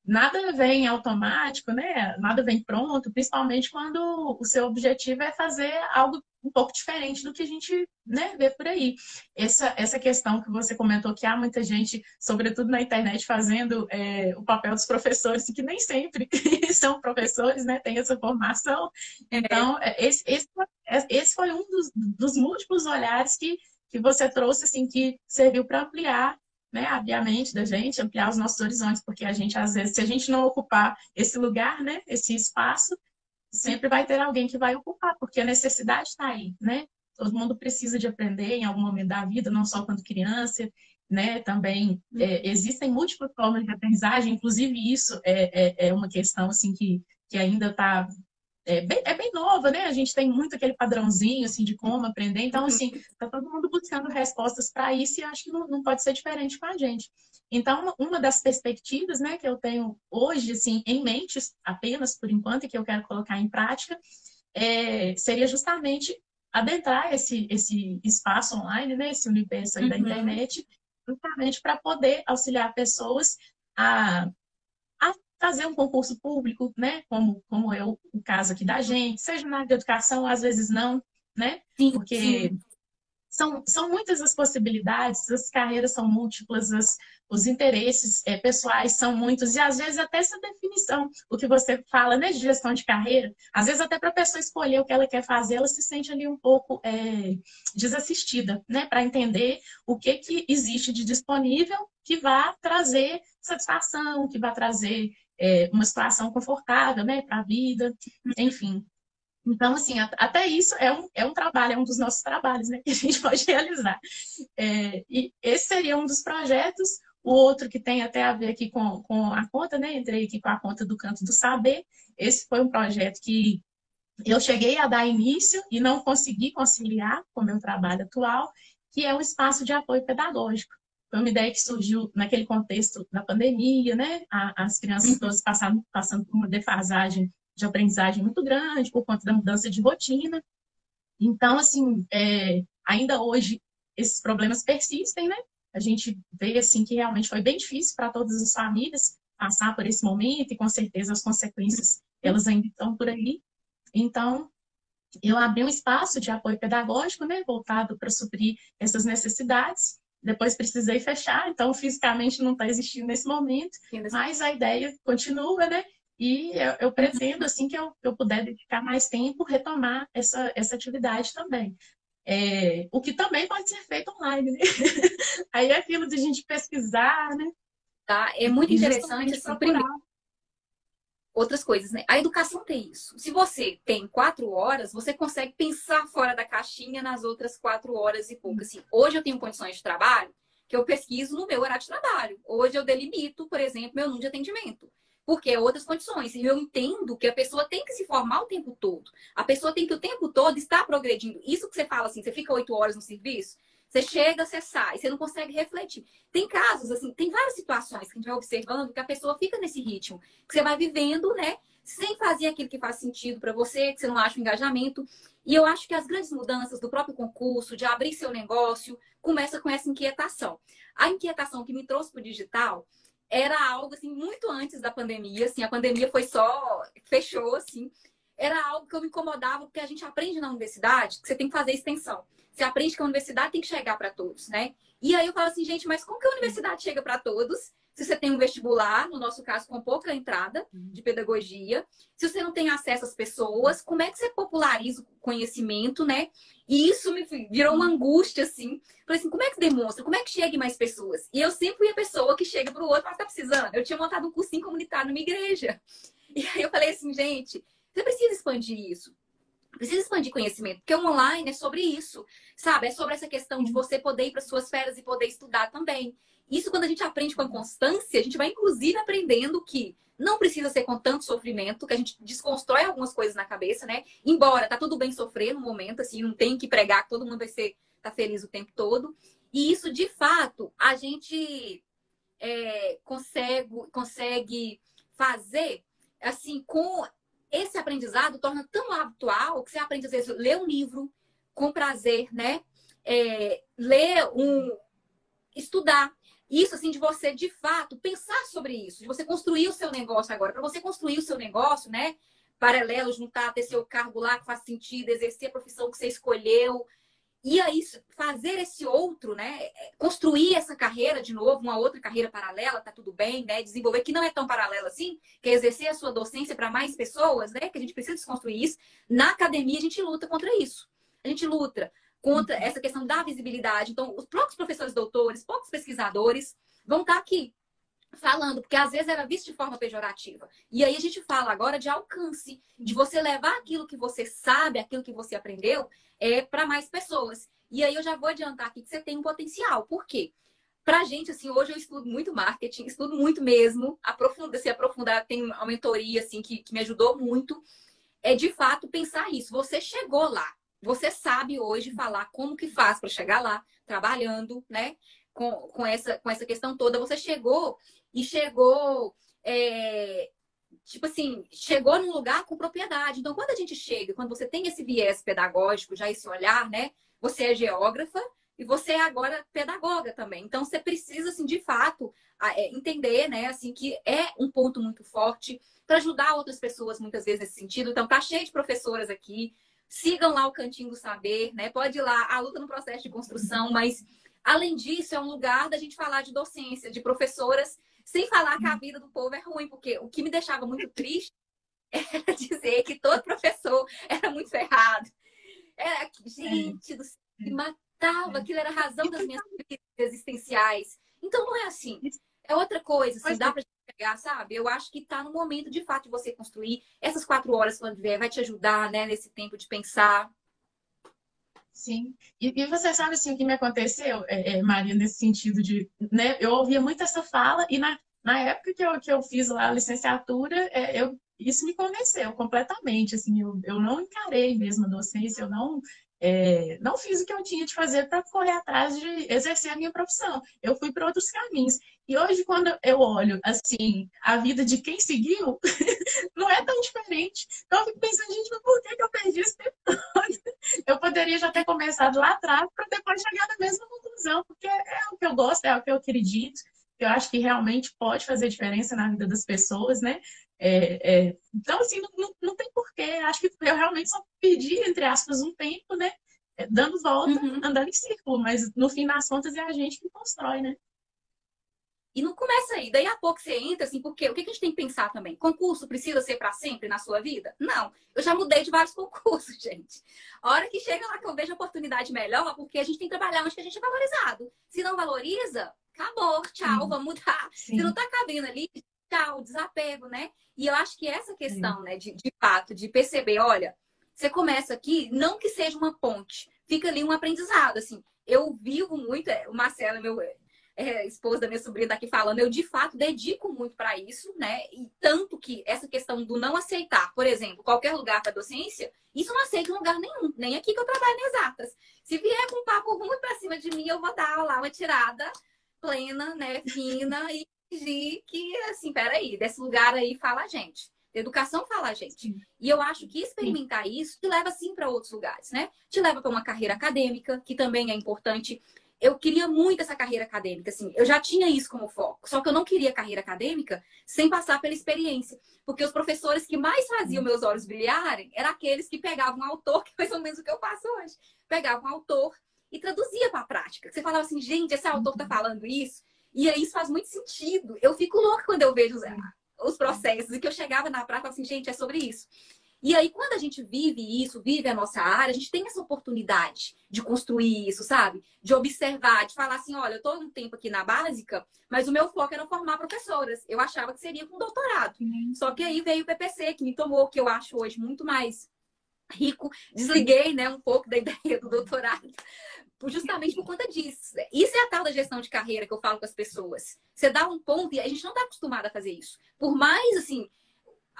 nada vem automático, né? Nada vem pronto, principalmente quando o seu objetivo é fazer algo um pouco diferente do que a gente, né, vê por aí. Essa questão que você comentou, que há muita gente, sobretudo na internet, fazendo o papel dos professores, que nem sempre são professores, né? Tem essa formação. Então, esse foi um dos múltiplos olhares que você trouxe, assim, que serviu para ampliar, né, abrir a mente da gente, ampliar os nossos horizontes, porque a gente, às vezes, se a gente não ocupar esse lugar, né, esse espaço, sempre vai ter alguém que vai ocupar, porque a necessidade está aí, né? Todo mundo precisa de aprender em algum momento da vida, não só quando criança, né? Também existem múltiplas formas de aprendizagem, inclusive isso é uma questão, assim, que ainda está bem nova, né? A gente tem muito aquele padrãozinho, assim, de como aprender. Então, assim, tá todo mundo buscando respostas para isso e acho que não pode ser diferente com a gente. Então, uma das perspectivas, né, que eu tenho hoje, assim, em mente, apenas por enquanto, e que eu quero colocar em prática, seria justamente adentrar esse espaço online, né, esse universo aí da internet, justamente para poder auxiliar pessoas a, a fazer um concurso público, né, como é o caso aqui da gente, seja na área de educação, às vezes não, né, Sim, porque sim. são muitas as possibilidades, as carreiras são múltiplas, os interesses pessoais são muitos, e às vezes até essa definição, o que você fala, né, de gestão de carreira, às vezes até para a pessoa escolher o que ela quer fazer, ela se sente ali um pouco desassistida, né, para entender o que existe de disponível que vá trazer satisfação, que vá trazer uma situação confortável, né, para a vida, enfim. Então, assim, até isso é um trabalho, é um dos nossos trabalhos, né, que a gente pode realizar. E esse seria um dos projetos. O outro que tem até a ver aqui com a conta, né, entrei aqui com a conta do Canto do Saber. Esse foi um projeto que eu cheguei a dar início e não consegui conciliar com o meu trabalho atual, que é um espaço de apoio pedagógico. Foi uma ideia que surgiu naquele contexto da pandemia, né? As crianças todas passando por uma defasagem de aprendizagem muito grande por conta da mudança de rotina. Então, assim, ainda hoje esses problemas persistem, né? A gente vê assim que realmente foi bem difícil para todas as famílias passar por esse momento e com certeza as consequências elas ainda estão por aí. Então, eu abri um espaço de apoio pedagógico, né, voltado para suprir essas necessidades. Depois precisei fechar, então fisicamente não está existindo nesse momento, mas a ideia continua, né? E eu pretendo, assim que eu puder dedicar mais tempo, retomar essa atividade também. O que também pode ser feito online, né? Aí é aquilo de a gente pesquisar, né? Tá? É muito E interessante, justamente assim, procurar. primeiro, outras coisas, né? A educação tem isso. Se você tem 4 horas, você consegue pensar fora da caixinha nas outras 4 horas e pouco. Assim, hoje eu tenho condições de trabalho que eu pesquiso no meu horário de trabalho. Hoje eu delimito, por exemplo, meu número de atendimento. Porque é outras condições. E eu entendo que a pessoa tem que se formar o tempo todo. A pessoa tem que o tempo todo estar progredindo. Isso que você fala assim, você fica 8 horas no serviço, você chega, você sai, você não consegue refletir. Tem casos, assim, tem várias situações que a gente vai observando que a pessoa fica nesse ritmo que você vai vivendo, né? Sem fazer aquilo que faz sentido para você, que você não acha o engajamento. E eu acho que as grandes mudanças do próprio concurso, de abrir seu negócio, começa com essa inquietação. A inquietação que me trouxe para o digital era algo assim muito antes da pandemia, assim, a pandemia foi só fechou assim. Era algo que eu me incomodava porque a gente aprende na universidade que você tem que fazer extensão. Você aprende que a universidade tem que chegar para todos, né? E aí eu falo assim, gente, mas como que a universidade chega para todos? Se você tem um vestibular, no nosso caso, com pouca entrada de pedagogia, se você não tem acesso às pessoas, como é que você populariza o conhecimento, né? E isso me virou uma angústia, assim. Falei assim, como é que demonstra? Como é que chega em mais pessoas? E eu sempre fui a pessoa que chega para o outro, mas tá precisando. Eu tinha montado um cursinho comunitário numa igreja. E aí eu falei assim, gente, você precisa expandir isso. Precisa expandir conhecimento, porque o online é sobre isso, sabe? É sobre essa questão de você poder ir para suas férias e poder estudar também. Isso, quando a gente aprende com a constância, a gente vai inclusive aprendendo que não precisa ser com tanto sofrimento, que a gente desconstrói algumas coisas na cabeça, né? Embora tá tudo bem sofrer no momento, assim, não tem que pregar que todo mundo vai ser tá feliz o tempo todo. E isso, de fato, a gente consegue fazer assim com esse aprendizado torna tão habitual que você aprende, às vezes, ler um livro com prazer, né? Estudar. Isso, assim, de você, de fato, pensar sobre isso, de você construir o seu negócio agora. Para você construir o seu negócio, né? Paralelo, juntar, ter seu cargo lá que faz sentido, exercer a profissão que você escolheu. E aí, fazer esse outro, né? Construir essa carreira de novo, uma outra carreira paralela, tá tudo bem, né? Desenvolver, que não é tão paralela assim, que é exercer a sua docência para mais pessoas, né? Que a gente precisa desconstruir isso. Na academia, a gente luta contra isso. A gente luta contra essa questão da visibilidade. Então, os próprios professores doutores, poucos pesquisadores vão estar aqui falando, porque às vezes era visto de forma pejorativa. E aí a gente fala agora de alcance, de você levar aquilo que você sabe, aquilo que você aprendeu, para mais pessoas. E aí eu já vou adiantar aqui que você tem um potencial. Por quê? Pra gente, assim, hoje eu estudo muito marketing, estudo muito mesmo, se aprofundar, tem uma mentoria, assim, que me ajudou muito. É, de fato, pensar isso. Você chegou lá. Você sabe hoje falar como que faz para chegar lá, trabalhando, né? com essa questão toda, você chegou e chegou, tipo assim, chegou num lugar com propriedade. Então, quando a gente chega, quando você tem esse viés pedagógico, já esse olhar, né? Você é geógrafa e você é agora pedagoga também. Então, você precisa, assim, de fato, entender, né? Assim, que é um ponto muito forte para ajudar outras pessoas, muitas vezes, nesse sentido. Então, tá cheio de professoras aqui. Sigam lá o Cantinho do Saber, né? Pode ir lá, a luta no processo de construção, mas, além disso, é um lugar da gente falar de docência, de professoras, sem falar que a vida do povo é ruim, porque o que me deixava muito triste era dizer que todo professor era muito ferrado. Era, gente do céu, me matava, aquilo era a razão das minhas crises existenciais. Então não é assim. É outra coisa, assim, dá pra gente pegar, sabe? Eu acho que tá no momento, de fato, de você construir. Essas 4 horas, quando vier, vai te ajudar, né, nesse tempo de pensar. Sim. E você sabe assim, o que me aconteceu, Maria, nesse sentido de, né, eu ouvia muito essa fala e na época que eu fiz lá a licenciatura, isso me convenceu completamente, assim, eu não encarei mesmo a docência, eu não fiz o que eu tinha de fazer para correr atrás de exercer a minha profissão. Eu fui para outros caminhos. E hoje, quando eu olho, assim, a vida de quem seguiu, não é tão diferente. Então, eu fico pensando, gente, mas por que eu perdi esse tempo todo? Eu poderia já ter começado lá atrás para depois chegar na mesma conclusão, porque é o que eu gosto, é o que eu acredito, eu acho que realmente pode fazer diferença na vida das pessoas, né? Então, assim, não tem porquê. Acho que eu realmente só perdi, entre aspas, um tempo, né? Dando volta, Uhum. andando em círculo, mas no fim das contas é a gente que constrói, né? E não começa aí. Daí a pouco você entra, assim, porque o que a gente tem que pensar também? Concurso precisa ser para sempre na sua vida? Não. Eu já mudei de vários concursos, gente. A hora que chega lá que eu vejo a oportunidade melhor, porque a gente tem que trabalhar onde que a gente é valorizado. Se não valoriza, acabou, tchau, Sim, vamos mudar. Se não sim. tá cabendo ali, tchau, desapego, né? E eu acho que essa É. questão, né, de fato, de perceber, olha, você começa aqui, não que seja uma ponte, fica ali um aprendizado, assim. Eu vivo muito, o Marcelo, meu esposa da minha sobrinha tá aqui falando, eu de fato dedico muito para isso, né? E tanto que essa questão do não aceitar, por exemplo, qualquer lugar para docência, isso eu não aceito em lugar nenhum, nem aqui que eu trabalho nas exatas. Se vier com um papo ruim para cima de mim, eu vou dar lá uma tirada plena, né, fina e fingir que, assim, peraí, desse lugar aí fala a gente. Educação fala a gente. Sim, E eu acho que sim. experimentar isso te leva, sim, para outros lugares, né? Te leva para uma carreira acadêmica, que também é importante. Eu queria muito essa carreira acadêmica, assim, eu já tinha isso como foco, só que eu não queria carreira acadêmica sem passar pela experiência, porque os professores que mais faziam meus olhos brilharem eram aqueles que pegavam um autor, que é mais ou menos o que eu faço hoje, pegavam um autor e traduzia para a prática. Você falava assim, gente, esse autor está falando isso, e aí isso faz muito sentido. Eu fico louca quando eu vejo os processos, e que eu chegava na prática e falava assim, gente, é sobre isso. E aí, quando a gente vive isso, vive a nossa área, a gente tem essa oportunidade de construir isso, sabe? De observar, de falar assim, olha, eu estou um tempo aqui na básica, mas o meu foco era formar professoras. Eu achava que seria com doutorado. Sim. Só que aí veio o PPC, que me tomou, que eu acho hoje muito mais rico. Desliguei, né, um pouco da ideia do doutorado, justamente por conta disso. Isso é a tal da gestão de carreira que eu falo com as pessoas. Você dá um ponto e a gente não está acostumado a fazer isso. Por mais, assim,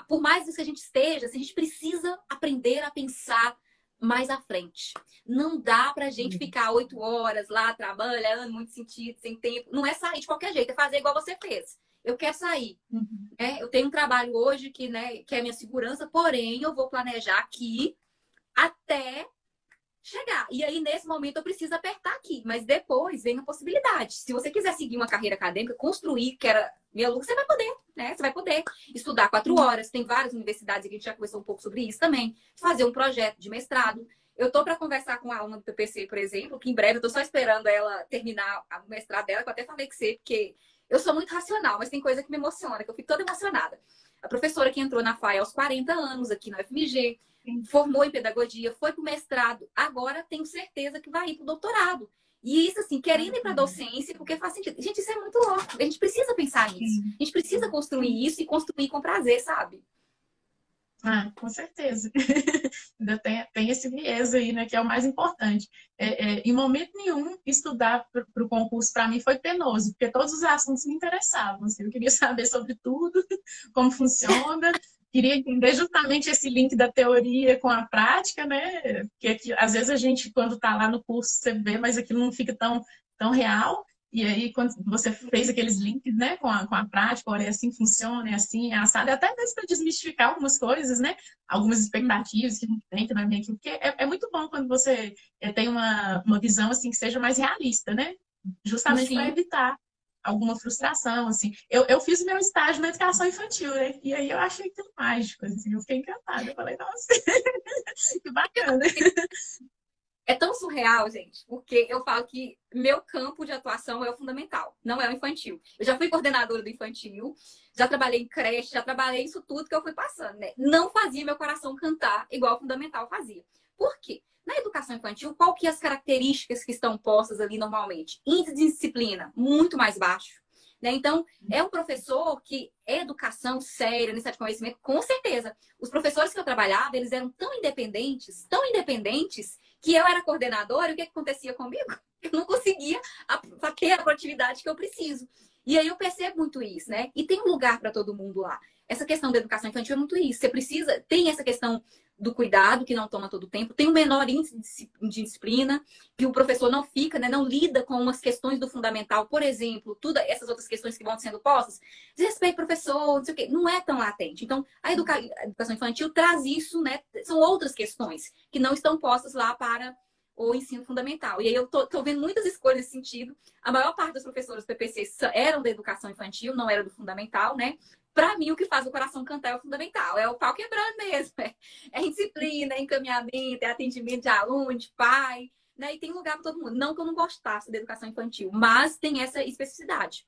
por mais que a gente esteja, assim, a gente precisa aprender a pensar mais à frente. Não dá pra gente ficar 8 horas lá trabalhando, muito sentido, sem tempo. Não é sair de qualquer jeito, é fazer igual você fez. Eu quero sair. Uhum. Eu tenho um trabalho hoje que, né, que é minha segurança, porém eu vou planejar aqui até chegar. E aí, nesse momento, eu preciso apertar aqui. Mas depois vem a possibilidade. Se você quiser seguir uma carreira acadêmica, construir, que era minha luta, você vai poder, né? Você vai poder estudar 4 horas. Tem várias universidades, que a gente já conversou um pouco sobre isso também. Fazer um projeto de mestrado. Eu tô para conversar com a aluna do PPC, por exemplo, que em breve eu tô só esperando ela terminar o mestrado dela, que eu até falei que sei, porque eu sou muito racional, mas tem coisa que me emociona, que eu fico toda emocionada. A professora que entrou na FAI aos 40 anos aqui na UFMG, formou em pedagogia, foi para o mestrado, agora tenho certeza que vai ir para o doutorado. E isso, assim, querendo ir para a docência, porque faz sentido. Gente, isso é muito louco. A gente precisa pensar nisso. Sim. A gente precisa construir isso e construir com prazer, sabe? Ah, com certeza. Ainda tem esse viés aí, né, que é o mais importante. Em momento nenhum, estudar para o concurso, para mim, foi penoso, porque todos os assuntos me interessavam. Assim, eu queria saber sobre tudo, como funciona, queria entender justamente esse link da teoria com a prática, né? Porque às vezes a gente, quando está lá no curso, você vê, mas aquilo não fica tão real. E aí, quando você fez aqueles links, né, com a prática, olha, é assim que funciona, é assim, é assado, até mesmo para desmistificar algumas coisas, né? Algumas expectativas que a gente tem, que não é bem aquilo. Porque é muito bom quando você tem uma visão, assim, que seja mais realista, né? Justamente para Sim. evitar alguma frustração, assim. Eu fiz meu estágio na educação infantil, né? E aí eu achei aquilo mágico, assim, eu fiquei encantada. Eu falei, nossa, que bacana. É tão surreal, gente, porque eu falo que meu campo de atuação é o fundamental, não é o infantil. Eu já fui coordenadora do infantil, já trabalhei em creche, já trabalhei isso tudo que eu fui passando, né? Não fazia meu coração cantar igual o fundamental fazia. Por quê? Na educação infantil, qual que é as características que estão postas ali normalmente? Índice de disciplina muito mais baixo, né? Então, é um professor que é educação séria, necessidade de conhecimento, com certeza. Os professores que eu trabalhava, eles eram tão independentes, que eu era coordenadora, e o que acontecia comigo? Eu não conseguia ter a produtividade que eu preciso. E aí eu percebo muito isso, né? E tem um lugar para todo mundo lá. Essa questão da educação infantil é muito isso. Você precisa, tem essa questão do cuidado, que não toma todo o tempo, tem um menor índice de disciplina, que o professor não fica, né, não lida com umas questões do fundamental, por exemplo, todas essas outras questões que vão sendo postas, desrespeito professor, não sei o quê, não é tão latente. Então, a educação infantil traz isso, né? São outras questões que não estão postas lá para o ensino fundamental. E aí eu tô vendo muitas escolhas nesse sentido. A maior parte dos professores do PPC eram da educação infantil, não era do fundamental, né? Para mim, o que faz o coração cantar é o fundamental, é o pau quebrando mesmo. É disciplina, é encaminhamento, é atendimento de aluno, de pai, né? E tem lugar para todo mundo. Não que eu não gostasse da educação infantil, mas tem essa especificidade.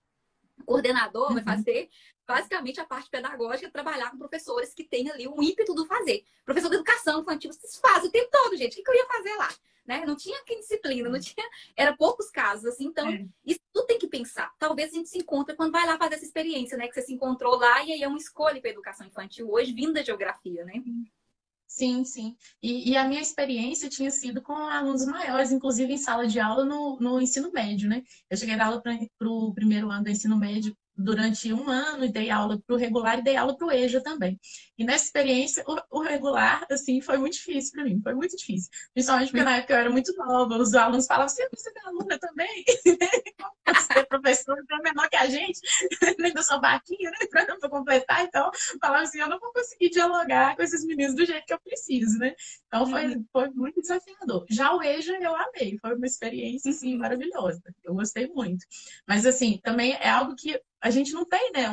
O coordenador vai Uhum. fazer basicamente a parte pedagógica, trabalhar com professores que têm ali um ímpeto do fazer. Professor de educação infantil, vocês fazem o tempo todo, gente. O que eu ia fazer lá? Né? Não tinha que disciplina, não tinha. Era poucos casos, assim. Então, É. isso tudo tem que pensar. Talvez a gente se encontre quando vai lá fazer essa experiência, né? Que você se encontrou lá e aí é uma escolha para educação infantil hoje, vindo da geografia, né? Sim, sim. E a minha experiência tinha sido com alunos maiores, inclusive em sala de aula no ensino médio, né? Eu cheguei a dar aula para o primeiro ano do ensino médio durante um ano e dei aula para o regular e dei aula para o EJA também. E nessa experiência, o regular, assim, foi muito difícil para mim, foi muito difícil. Principalmente porque na época eu era muito nova, os alunos falavam, você é aluna também? Você é professora, você é menor que a gente, ainda sou baquinha, né? Para completar, então falava assim, eu não vou conseguir dialogar com esses meninos do jeito que eu preciso, né? Então foi muito desafiador. Já o EJA eu amei, foi uma experiência assim, maravilhosa. Eu gostei muito. Mas assim, também é algo que a gente não tem, né,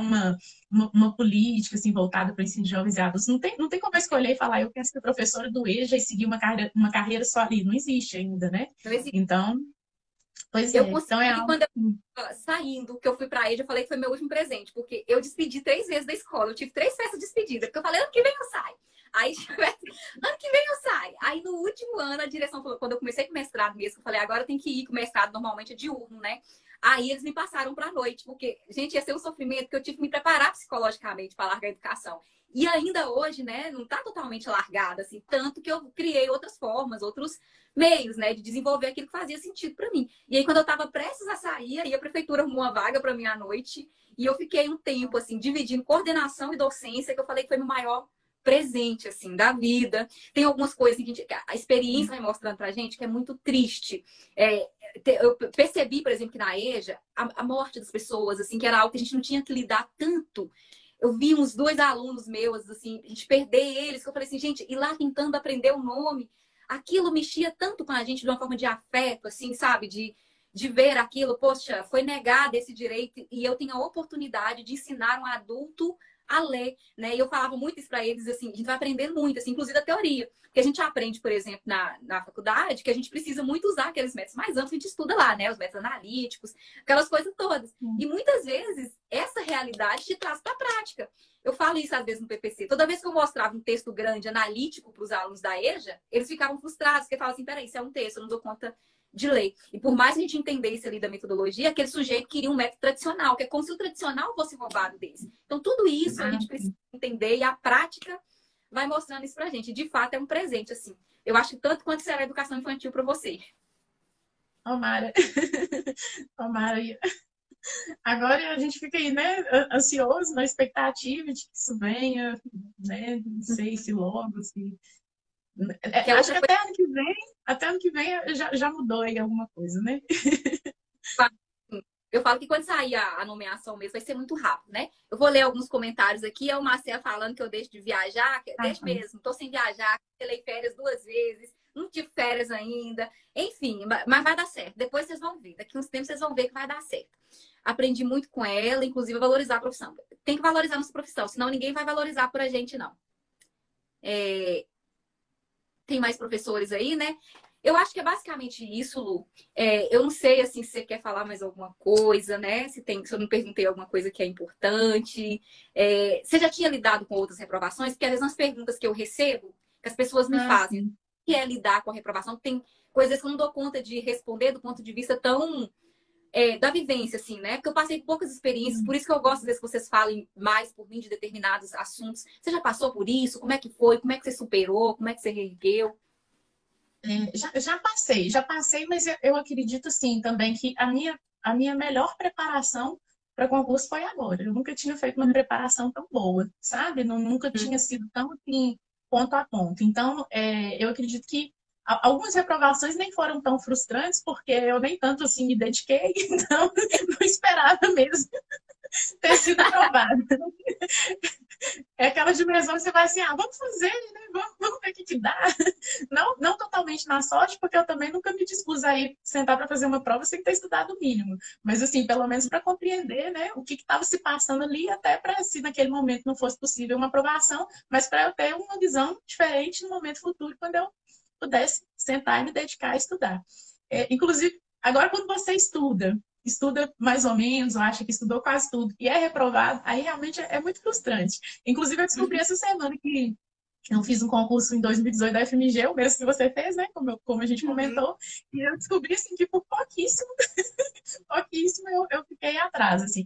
uma política assim, voltada para o ensino de jovens e adultos. Não tem como eu escolher e falar, eu quero ser professora do EJA e seguir uma carreira só ali. Não existe ainda, né? Não existe. Então, pois Eu é. consegui, Então é algo. quando eu estava saindo, que eu fui para a EJA, eu falei que foi meu último presente, porque eu despedi 3 vezes da escola. Eu tive 3 festas de despedida, porque eu falei, ano que vem eu saio. Aí, ano que vem eu saio. Aí, no último ano, a direção falou, quando eu comecei com o mestrado mesmo, eu falei, agora tem que ir, que o mestrado normalmente é diurno, né? Aí, eles me passaram para a noite, porque, gente, ia ser um sofrimento que eu tive que me preparar psicologicamente para largar a educação. E ainda hoje, né, não está totalmente largada, assim, tanto que eu criei outras formas, outros meios, né, de desenvolver aquilo que fazia sentido para mim. E aí, quando eu estava prestes a sair, aí a prefeitura arrumou uma vaga para mim à noite, e eu fiquei um tempo, assim, dividindo coordenação e docência, que eu falei que foi meu maior presente, assim, da vida. Tem algumas coisas que a experiência vai mostrando pra gente que é muito triste. Eu percebi, por exemplo, que na EJA, a morte das pessoas, assim, que era algo que a gente não tinha que lidar tanto. Eu vi uns 2 alunos meus, assim, a gente perder eles, que eu falei assim, gente, ir lá tentando aprender o nome, aquilo mexia tanto com a gente de uma forma de afeto, assim, sabe? De ver aquilo, poxa, foi negado esse direito e eu tenho a oportunidade de ensinar um adulto a ler, né? E eu falava muito isso para eles, assim, a gente vai aprendendo muito, assim, inclusive a teoria. Porque a gente aprende, por exemplo, na faculdade, que a gente precisa muito usar aqueles métodos mais amplos que a gente estuda lá, né? Os métodos analíticos, aquelas coisas todas. E muitas vezes essa realidade te traz para a prática. Eu falo isso às vezes no PPC. Toda vez que eu mostrava um texto grande, analítico, para os alunos da EJA, eles ficavam frustrados, porque falavam assim: peraí, isso é um texto, eu não dou conta de ler. E por mais que a gente entendesse ali da metodologia, aquele sujeito queria um método tradicional, que é como se o tradicional fosse roubado deles. Então, tudo isso a gente precisa entender e a prática vai mostrando isso pra gente. De fato, é um presente, assim. Eu acho que tanto quanto será a educação infantil para você. Tomara. Tomara. Agora a gente fica aí, né, ansioso, na expectativa de que isso venha, né? Não sei se logo, se. Que é Acho outra que coisa até ano que vem já mudou aí alguma coisa, né? Eu falo que quando sair a nomeação mesmo, vai ser muito rápido, né? Eu vou ler alguns comentários aqui. É o Marcelo falando que eu deixo de viajar. Ah, Deixo mesmo, tô sem viajar. Cancelei férias 2 vezes. Não tive férias ainda. Enfim, mas vai dar certo. Depois vocês vão ver. Daqui uns tempos vocês vão ver que vai dar certo. Aprendi muito com ela, inclusive a valorizar a profissão. Tem que valorizar a nossa profissão, senão ninguém vai valorizar por a gente, não. Tem mais professores aí, né? Eu acho que é basicamente isso, Lu. Eu não sei assim, se você quer falar mais alguma coisa, né? Se eu não perguntei alguma coisa que é importante. Você já tinha lidado com outras reprovações? Porque às vezes nas perguntas que eu recebo, que as pessoas me fazem, o sim. que é lidar com a reprovação? Tem coisas que eu não dou conta de responder do ponto de vista tão da vivência, assim, né? Porque eu passei por poucas experiências, por isso que eu gosto, às vezes, que vocês falem mais por mim de determinados assuntos. Você já passou por isso? Como é que foi? Como é que você superou? Como é que você reergueu? Já passei, mas eu acredito sim também que a minha melhor preparação para concurso foi agora. Eu nunca tinha feito uma preparação tão boa, sabe? Nunca tinha sido tão assim, ponto a ponto. Então, eu acredito que algumas reprovações nem foram tão frustrantes, porque eu nem tanto assim me dediquei, então não esperava mesmo ter sido aprovado. É aquela dimensão que você vai assim, vamos fazer, né? Vamos ver o que dá. Não totalmente na sorte, porque eu também nunca me dispus a ir sentar para fazer uma prova sem ter estudado o mínimo. Mas, assim, pelo menos para compreender, né, o que estava se passando ali, até para, se naquele momento não fosse possível uma aprovação, mas para eu ter uma visão diferente no momento futuro, quando eu pudesse sentar e me dedicar a estudar. Inclusive, agora quando você estuda mais ou menos, ou acha que estudou quase tudo, e é reprovado, aí realmente é muito frustrante. Inclusive, eu descobri essa semana que eu fiz um concurso em 2018 da FMG, o mesmo que você fez, né? Como a gente comentou, e eu descobri assim, que por pouquíssimo, pouquíssimo eu fiquei atrás. Assim.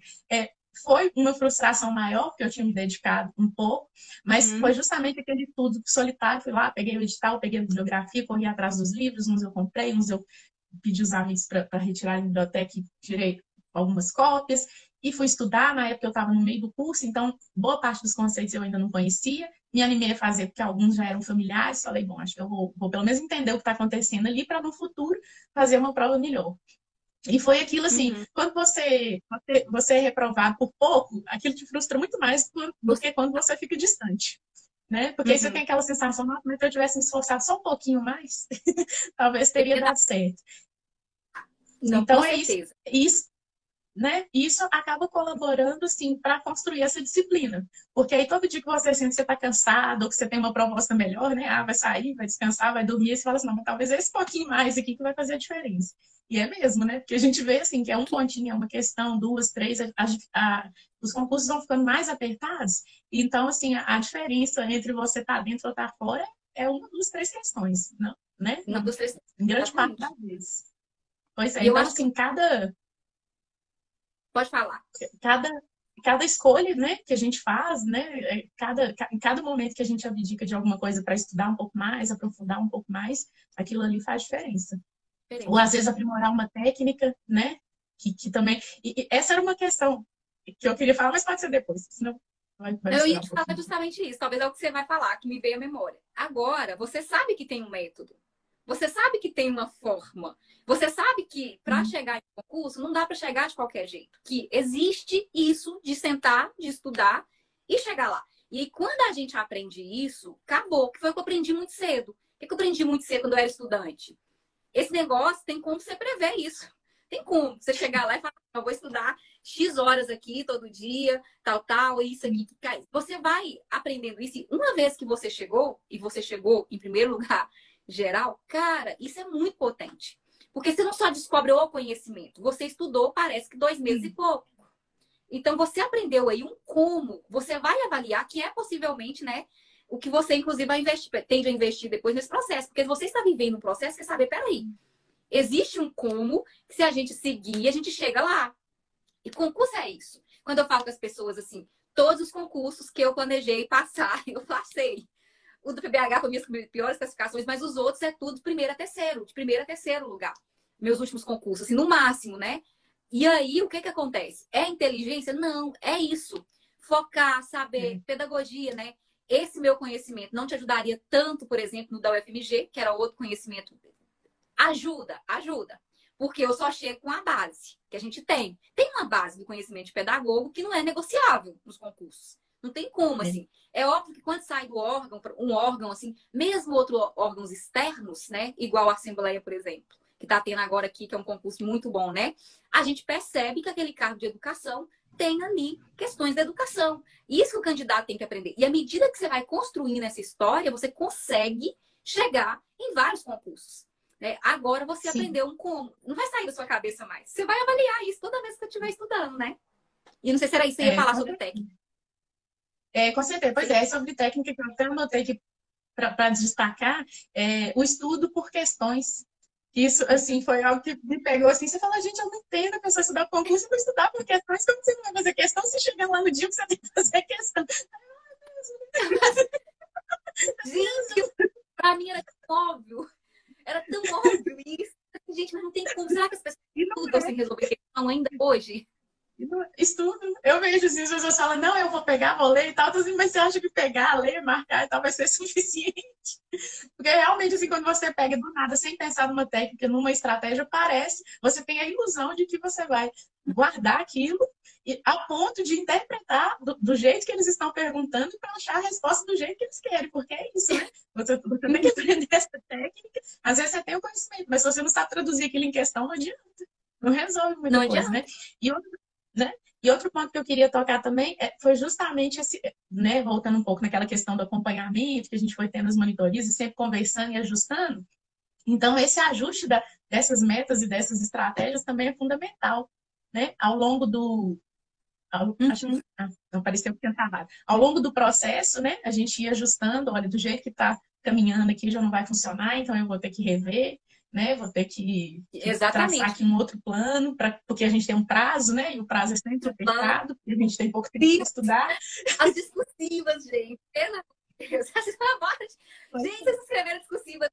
Foi uma frustração maior, porque eu tinha me dedicado um pouco, mas foi justamente aquele estudo solitário. Fui lá, peguei o edital, peguei a bibliografia, corri atrás dos livros, uns eu comprei, uns eu pedi os amigos para retirar a biblioteca e tirei algumas cópias. E fui estudar, na época eu estava no meio do curso, então boa parte dos conceitos eu ainda não conhecia. Me animei a fazer porque alguns já eram familiares. Falei, bom, acho que eu vou pelo menos entender o que está acontecendo ali para no futuro fazer uma prova melhor. E foi aquilo assim, quando você é reprovado por pouco, aquilo te frustra muito mais do que quando você fica distante. Né? Porque aí você tem aquela sensação, nossa, mas se eu tivesse me esforçado só um pouquinho mais, talvez teria dado certo. Não, com Então é isso, certeza. isso, né? Isso acaba colaborando assim para construir essa disciplina. Porque aí todo dia que você sente que você está cansado, ou que você tem uma proposta melhor, né? Vai sair, vai descansar, vai dormir, e você fala assim, não, mas talvez esse pouquinho mais aqui que vai fazer a diferença. E é mesmo, né? Porque a gente vê assim que é um pontinho, é uma questão, duas, três, os concursos vão ficando mais apertados. Então, assim, a diferença entre você estar dentro ou estar fora é uma, duas, três questões, não, né? Uma, Não, duas, três. em grande parte Exatamente. das vezes. Pois é, E eu então, acho que. assim, Pode falar. cada, cada escolha, né, que a gente faz, né, em cada momento que a gente abdica de alguma coisa para estudar um pouco mais, aprofundar um pouco mais, aquilo ali faz diferença. Ou Diferença. às vezes aprimorar uma técnica, né, que também... E essa era uma questão que eu queria falar, mas pode ser depois, senão vai Eu ia misturar um te falar pouquinho. justamente isso. Talvez é o que você vai falar, que me veio à memória. Agora, você sabe que tem um método. Você sabe que tem uma forma. Você sabe que para chegar em concurso não dá para chegar de qualquer jeito. Que existe isso de sentar, de estudar e chegar lá. E aí, quando a gente aprende isso, acabou. Que foi o que eu aprendi muito cedo. O que eu aprendi muito cedo quando eu era estudante? Esse negócio tem como você prever isso. Tem como você chegar lá e falar, eu vou estudar X horas aqui todo dia, tal, isso aqui. Você vai aprendendo isso. E uma vez que você chegou, e você chegou em primeiro lugar geral, cara, isso é muito potente. Porque você não só descobre o conhecimento, você estudou, parece que 2 meses e pouco. Então, você aprendeu aí um como. Você vai avaliar que é possivelmente, né, o que você, inclusive, vai investir, tende a investir depois nesse processo. Porque você está vivendo um processo, quer saber, peraí, existe um como que se a gente seguir, a gente chega lá. E concurso é isso. Quando eu falo com as pessoas assim, todos os concursos que eu planejei passar, eu passei. O do PBH foi minhas piores classificações, mas os outros é tudo de primeiro a terceiro lugar. Meus últimos concursos, assim, no máximo, né? E aí, o que que acontece? É inteligência? Não, é isso. Focar, saber, pedagogia, né? Esse meu conhecimento não te ajudaria tanto, por exemplo, no da UFMG, que era outro conhecimento. Ajuda, ajuda. Porque eu só chego com a base que a gente tem. Tem uma base do conhecimento de pedagogo que não é negociável nos concursos. Não tem como, assim. É óbvio que quando sai do órgão, um órgão, assim, mesmo outros órgãos externos, né? Igual a Assembleia, por exemplo, que está tendo agora aqui, que é um concurso muito bom, né? A gente percebe que aquele cargo de educação tem ali questões da educação. Isso que o candidato tem que aprender. E à medida que você vai construindo essa história, você consegue chegar em vários concursos. Né? Agora você Sim. aprendeu um como. Não vai sair da sua cabeça mais. Você vai avaliar isso toda vez que você estiver estudando, né? E não sei se era isso que você ia falar sobre técnica. Com certeza. Pois é, sobre técnica que eu até anotei aqui para destacar, o estudo por questões. Isso, assim, foi algo que me pegou, assim, você fala, gente, eu não entendo a pessoa estudar concurso, eu vou estudar por questões, como você não vai fazer questão se chegar lá no dia que você tem que fazer questão? Gente, pra mim era tão óbvio. Era tão óbvio isso. Gente, mas não tem como. Será que as pessoas estudam sem resolver questão ainda hoje? Estudo. Eu vejo assim, as pessoas falam, não, eu vou pegar, vou ler e tal, assim, mas você acha que pegar, ler, marcar e tal vai ser suficiente? Porque realmente, assim, quando você pega do nada, sem pensar numa técnica, numa estratégia, parece, você tem a ilusão de que você vai guardar aquilo e, a ponto de interpretar do jeito que eles estão perguntando para achar a resposta do jeito que eles querem, porque é isso, né? Você tem que aprender essa técnica, às vezes você tem o conhecimento, mas se você não sabe traduzir aquilo em questão, não adianta. Não resolve muita Não coisa, adianta. né? E outro, né? E outro ponto que eu queria tocar também foi justamente esse, né, voltando um pouco naquela questão do acompanhamento, que a gente foi tendo as monitorias e sempre conversando e ajustando. Então, esse ajuste dessas metas e dessas estratégias também é fundamental, né? Ao longo do... acho que não pareceu que tinha travado. Ao longo do processo, né, a gente ia ajustando, olha, do jeito que está caminhando aqui já não vai funcionar, então eu vou ter que rever, né? Vou ter que traçar Exatamente. aqui um outro plano, porque a gente tem um prazo, né? E o prazo é sempre apertado, porque a gente tem pouco tempo para estudar. As discursivas, gente. Pelo amor de Deus. Gente, vocês escreveram discursiva.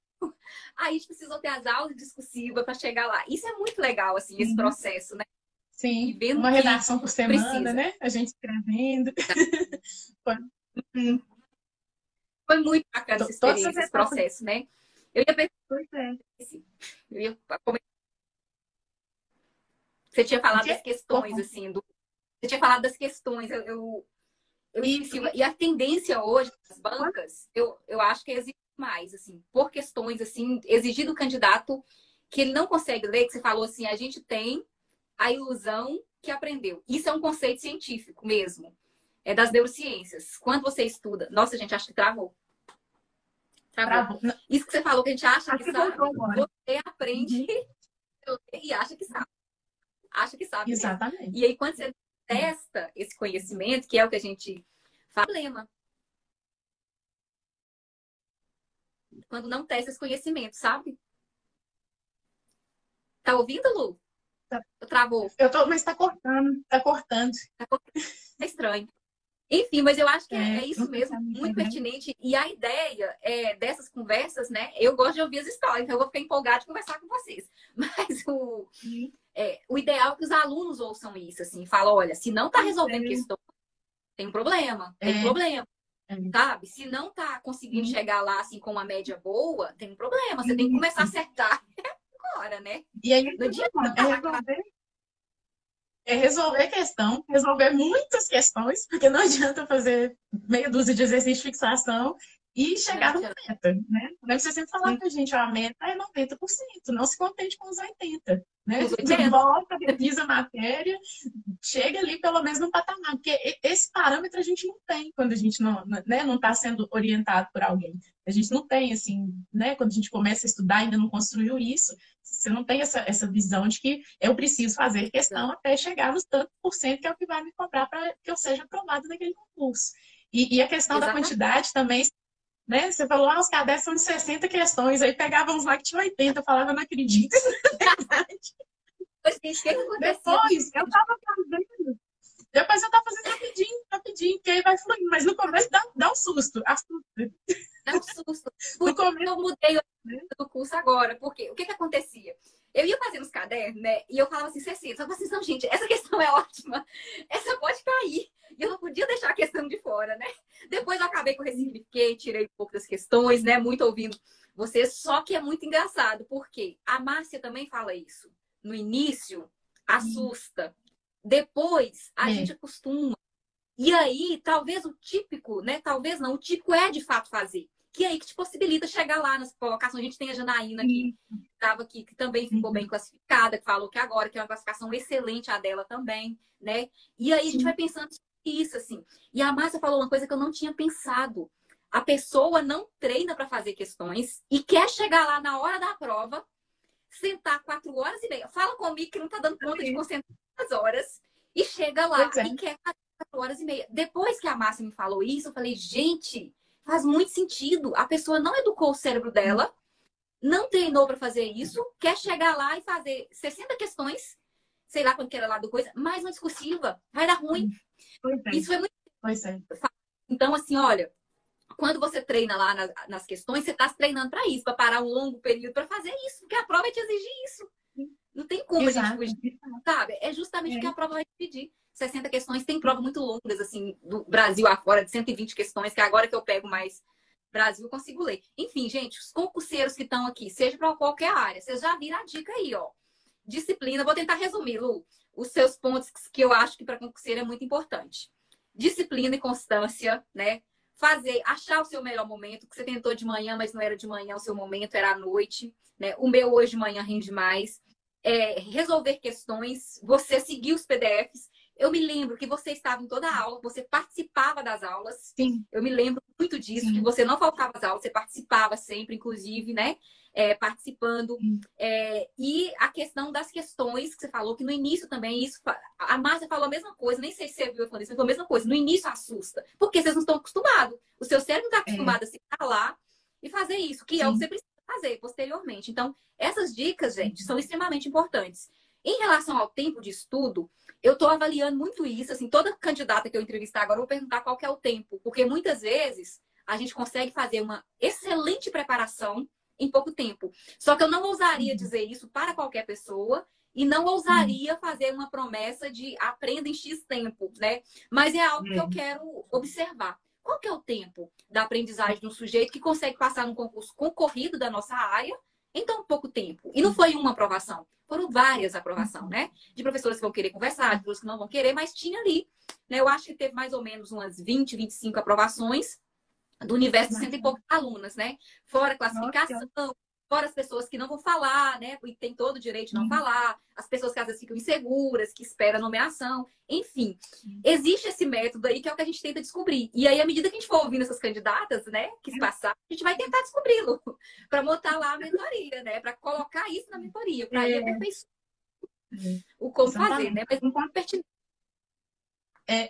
Aí a gente precisou ter as aulas discursivas para chegar lá. Isso é muito legal, assim, esse processo, né? Sim, E vendo uma que redação por semana, precisa. né? A gente escrevendo. Foi muito bacana essa Todas as experiência, esse etapas. processo, né? Eu ia Pois é. eu ia... Você tinha O falado das quê? questões, assim, você tinha falado das questões, eu esqueci. E a tendência hoje das bancas, eu acho que exige mais, assim, por questões, assim, exigir do candidato que ele não consegue ler, que você falou assim, a gente tem a ilusão que aprendeu. Isso é um conceito científico mesmo. É das neurociências. Quando você estuda, nossa, gente, acho que travou. Travou. Isso que você falou que a gente acha que sabe, você aprende e acha que sabe. Acha que sabe mesmo. Exatamente. E aí, quando você testa esse conhecimento, que é o que a gente fala, problema. Quando não testa esse conhecimento, sabe? Tá ouvindo, Lu? Travou. Mas tá cortando, tá cortando. É estranho. Enfim, mas eu acho que é isso não mesmo, muito pertinente. E a ideia dessas conversas, né? Eu gosto de ouvir as histórias, então eu vou ficar empolgada de conversar com vocês. Mas o ideal é que os alunos ouçam isso, assim, falam, olha, se não tá resolvendo questão, tem problema, tem problema. Sabe? Se não tá conseguindo chegar lá, assim, com uma média boa, tem um problema. Você tem que começar a acertar agora, né? E aí, no dia resolver questão, resolver muitas questões, porque não adianta fazer meia dúzia de exercícios de fixação e chegar numa meta, né? Deve ser sempre falar com a gente, a meta é 90%, não se contente com os 80%, né? Volta, revisa a matéria, chega ali pelo menos no patamar, porque esse parâmetro a gente não tem quando a gente não está sendo orientado por alguém. A gente não tem, assim, né? Quando a gente começa a estudar, ainda não construiu isso, você não tem essa visão de que eu preciso fazer questão até chegar nos tantos por cento que é o que vai me cobrar para que eu seja aprovado naquele concurso. E a questão da quantidade também, né? Você falou, os cadernos são de 60 questões, aí pegava uns lá que tinha 80, eu falava, não acredito, isso não é verdade. Depois, eu tava fazendo. Depois eu tava fazendo rapidinho, que aí vai fluindo. Mas no começo dá um susto. Assusta. Dá um susto. No começo eu mudei do curso agora. Porque o que acontecia? Eu ia fazendo os cadernos, né? E eu falava assim, 60. Só que assim, não, gente, essa questão é ótima. Essa pode cair. E eu não podia deixar a questão de fora, né? Depois eu acabei que eu ressignifiquei, tirei um pouco das questões, né? Muito ouvindo vocês. Só que é muito engraçado, porque a Márcia também fala isso. no início, assusta. Depois, a gente acostuma. E aí, talvez o típico, né? Talvez não, o típico é de fato fazer. Que é aí que te possibilita chegar lá nas colocações. A gente tem a Janaína que estava aqui, que também ficou bem classificada, que falou que agora, que é uma classificação excelente a dela também, né? E aí a gente vai pensando isso, assim. E a Márcia falou uma coisa que eu não tinha pensado. A pessoa não treina para fazer questões e quer chegar lá na hora da prova, sentar 4 horas e meia. Fala comigo que não está dando conta de concentrar 2 horas e chega lá e quer fazer 4 horas e meia. Depois que a Márcia me falou isso, eu falei, gente, faz muito sentido. A pessoa não educou o cérebro dela, não treinou para fazer isso, quer chegar lá e fazer 60 questões, sei lá quanto que era lá do coisa, mais uma discursiva. Vai dar ruim. Isso foi muito... Então, assim, olha, quando você treina lá nas questões, você está se treinando para isso, para parar um longo período para fazer isso, porque a prova vai te exigir isso. Não tem como a gente fugir, sabe? É justamente o que a prova vai te pedir. 60 questões, tem provas muito longas, assim, do Brasil afora, de 120 questões, que agora que eu pego mais Brasil, eu consigo ler. Enfim, gente, os concurseiros que estão aqui, seja para qualquer área, vocês já viram a dica aí, ó. Disciplina, vou tentar resumir, Lu, os seus pontos que eu acho que para concurseiro é muito importante. Disciplina e constância, né? Achar o seu melhor momento, que você tentou de manhã, mas não era de manhã o seu momento, era à noite, né? O meu hoje de manhã rende mais. Resolver questões, você seguir os PDFs. Eu me lembro que você estava em toda a aula, você participava das aulas. Sim. Eu me lembro muito disso, que você não faltava às aulas, você participava sempre, inclusive, né? Participando. E a questão das questões, que você falou, que no início também, isso, a Márcia falou a mesma coisa, nem sei se você viu falando isso, mas falou a mesma coisa. No início assusta, porque vocês não estão acostumados. O seu cérebro não está acostumado a sentar lá e fazer isso, que é o que você precisa fazer posteriormente. Então, essas dicas, gente, são extremamente importantes. Em relação ao tempo de estudo, eu estou avaliando muito isso. Assim, toda candidata que eu entrevistar agora, eu vou perguntar qual que é o tempo. Porque muitas vezes a gente consegue fazer uma excelente preparação em pouco tempo. Só que eu não ousaria dizer isso para qualquer pessoa e não ousaria fazer uma promessa de aprenda em X tempo, né? Mas é algo que eu quero observar. Qual que é o tempo da aprendizagem de um sujeito que consegue passar num concurso concorrido da nossa área em tão pouco tempo? E não foi uma aprovação, foram várias aprovações, né? De professores que vão querer conversar, de professores que não vão querer, mas tinha ali, né? Eu acho que teve mais ou menos umas 20, 25 aprovações do universo de 100 e poucas alunas, né? Fora classificação, fora as pessoas que não vão falar, né? E tem todo o direito de não falar, as pessoas que às vezes ficam inseguras, que esperam a nomeação, enfim. Existe esse método aí que é o que a gente tenta descobrir. E aí, à medida que a gente for ouvindo essas candidatas, né, que passar, a gente vai tentar descobri-lo para botar lá a mentoria, né? Para colocar isso na mentoria, para ir aperfeiçoar o como fazer, né? Mas um ponto pertinente.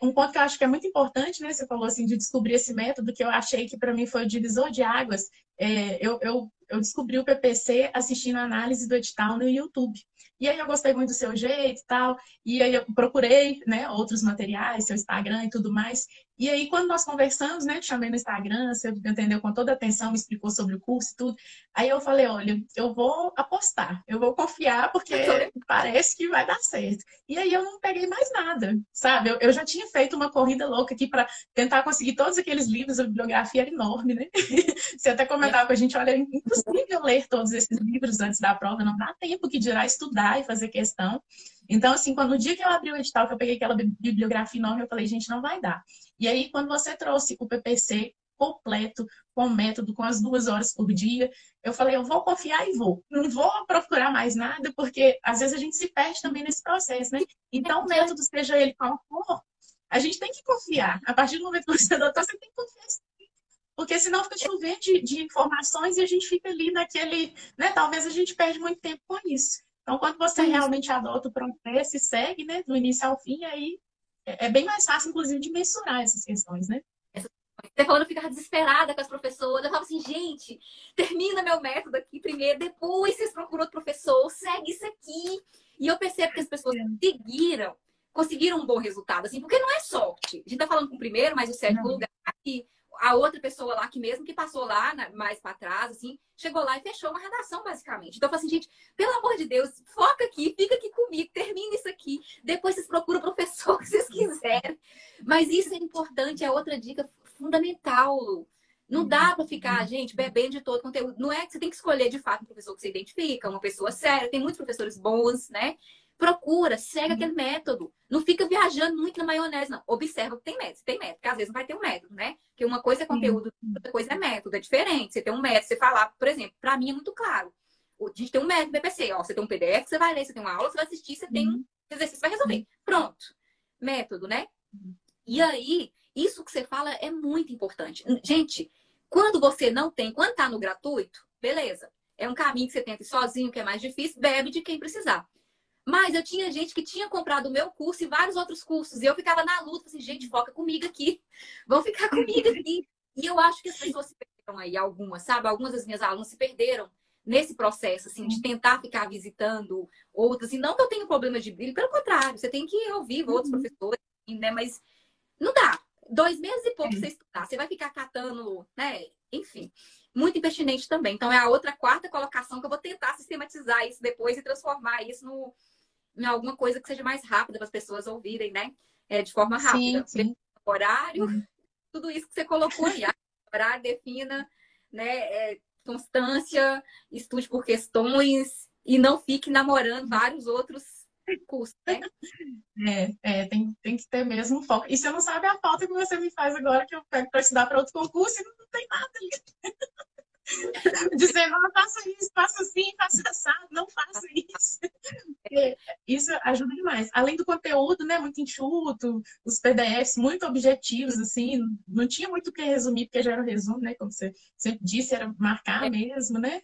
Um ponto que eu acho que é muito importante, né? Você falou assim de descobrir esse método, que eu achei que para mim foi o divisor de águas. Eu descobri o PPC assistindo a análise do edital no YouTube. E aí eu gostei muito do seu jeito e tal. E aí eu procurei, né, outros materiais, seu Instagram e tudo mais. E aí, quando nós conversamos, né, te chamei no Instagram, você entendeu com toda a atenção, me explicou sobre o curso e tudo. Aí eu falei, olha, eu vou apostar, eu vou confiar, porque parece que vai dar certo. E aí eu não peguei mais nada, sabe? Eu já tinha feito uma corrida louca aqui para tentar conseguir todos aqueles livros, a bibliografia era enorme, né? Você até comentava com a gente, olha, é impossível ler todos esses livros antes da prova, não dá tempo que dirá estudar e fazer questão. Então, assim, no dia que eu abri o edital, que eu peguei aquela bibliografia enorme, eu falei, gente, não vai dar. E aí, quando você trouxe o PPC completo, com o método, com as 2 horas por dia, eu falei, eu vou confiar e vou. Não vou procurar mais nada, porque às vezes a gente se perde também nesse processo, né? Então, o método, seja ele qual for, a gente tem que confiar. A partir do momento que você adotar, você tem que confiar. Porque senão fica chovendo de informações e a gente fica ali naquele, né? Talvez a gente perde muito tempo com isso. Então, quando você realmente adota o processo e segue, né, do início ao fim, aí é bem mais fácil, inclusive, de mensurar essas questões, né? Você falando, eu ficava desesperada com as professoras. Eu falava assim, gente, termina meu método aqui primeiro, depois vocês procuram outro professor, segue isso aqui. E eu percebo que as pessoas conseguiram um bom resultado, assim, porque não é sorte. A gente tá falando com o primeiro, mas o sétimo lugar aqui. A outra pessoa lá que mesmo que passou lá mais para trás, assim, chegou lá e fechou uma redação, basicamente. Então, eu falei assim, gente, pelo amor de Deus, foca aqui, fica aqui comigo, termina isso aqui. Depois vocês procuram o professor que vocês quiserem. Mas isso é importante, é outra dica fundamental, Lu. Não dá para ficar, gente, bebendo de todo conteúdo. Não é que você tem que escolher, de fato, um professor que você identifica, uma pessoa séria. Tem muitos professores bons, né? Procura, segue aquele método. Não fica viajando muito na maionese, não. Observa que tem método. Tem método, porque às vezes não vai ter um método, né? Porque uma coisa é conteúdo, outra coisa é método. É diferente. Você tem um método, você falar, por exemplo, para mim é muito claro. A gente tem um método BPC, ó. Você tem um PDF, você vai ler, você tem uma aula, você vai assistir, você tem um exercício, vai resolver. Pronto. Método, né? E aí, isso que você fala é muito importante. Gente, quando você não tem, quando tá no gratuito, beleza. É um caminho que você tenta ir sozinho, que é mais difícil, bebe de quem precisar. Mas eu tinha gente que tinha comprado o meu curso e vários outros cursos. E eu ficava na luta, assim, gente, foca comigo aqui. Vão ficar comigo aqui. E eu acho que as pessoas se perderam aí, algumas, sabe? Algumas das minhas alunas se perderam nesse processo, assim, de tentar ficar visitando outras. E não que eu tenha problema de brilho, pelo contrário, você tem que ouvir outros professores, né? Mas não dá. 2 meses e pouco pra você estudar. Você vai ficar catando, né? Enfim, muito impertinente também. Então, é a outra quarta colocação que eu vou tentar sistematizar isso depois e transformar isso em alguma coisa que seja mais rápida para as pessoas ouvirem, né? De forma rápida. Sim. Horário, tudo isso que você colocou aí. Horário, defina, né? Constância, estude por questões e não fique namorando vários outros cursos, né? Tem que ter mesmo foco. E você não sabe a falta que você me faz agora que eu pego para estudar para outro concurso e não tem nada ali. Dizer, não, faça isso, faça assim, faça assado, não faça isso. Isso ajuda demais. Além do conteúdo, né, muito enxuto, os PDFs muito objetivos, assim, não tinha muito o que resumir, porque já era o resumo, né, como você sempre disse, era marcar mesmo, né,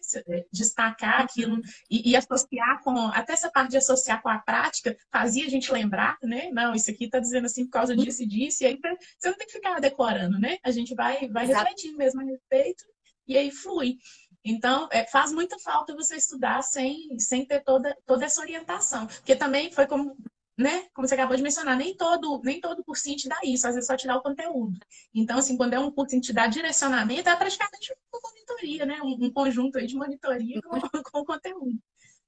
destacar aquilo e associar com, até essa parte de associar com a prática, fazia a gente lembrar, né, não, isso aqui está dizendo assim por causa disso e disso, e aí você não tem que ficar decorando, né, a gente vai refletindo mesmo a respeito, e aí flui. Então, faz muita falta você estudar sem ter toda essa orientação. Porque também foi como, né, como você acabou de mencionar, nem todo cursinho te dá isso, às vezes só te dá o conteúdo. Então, assim, quando é um cursinho que te dá direcionamento, é praticamente uma monitoria, né? Um conjunto aí de monitoria com conteúdo.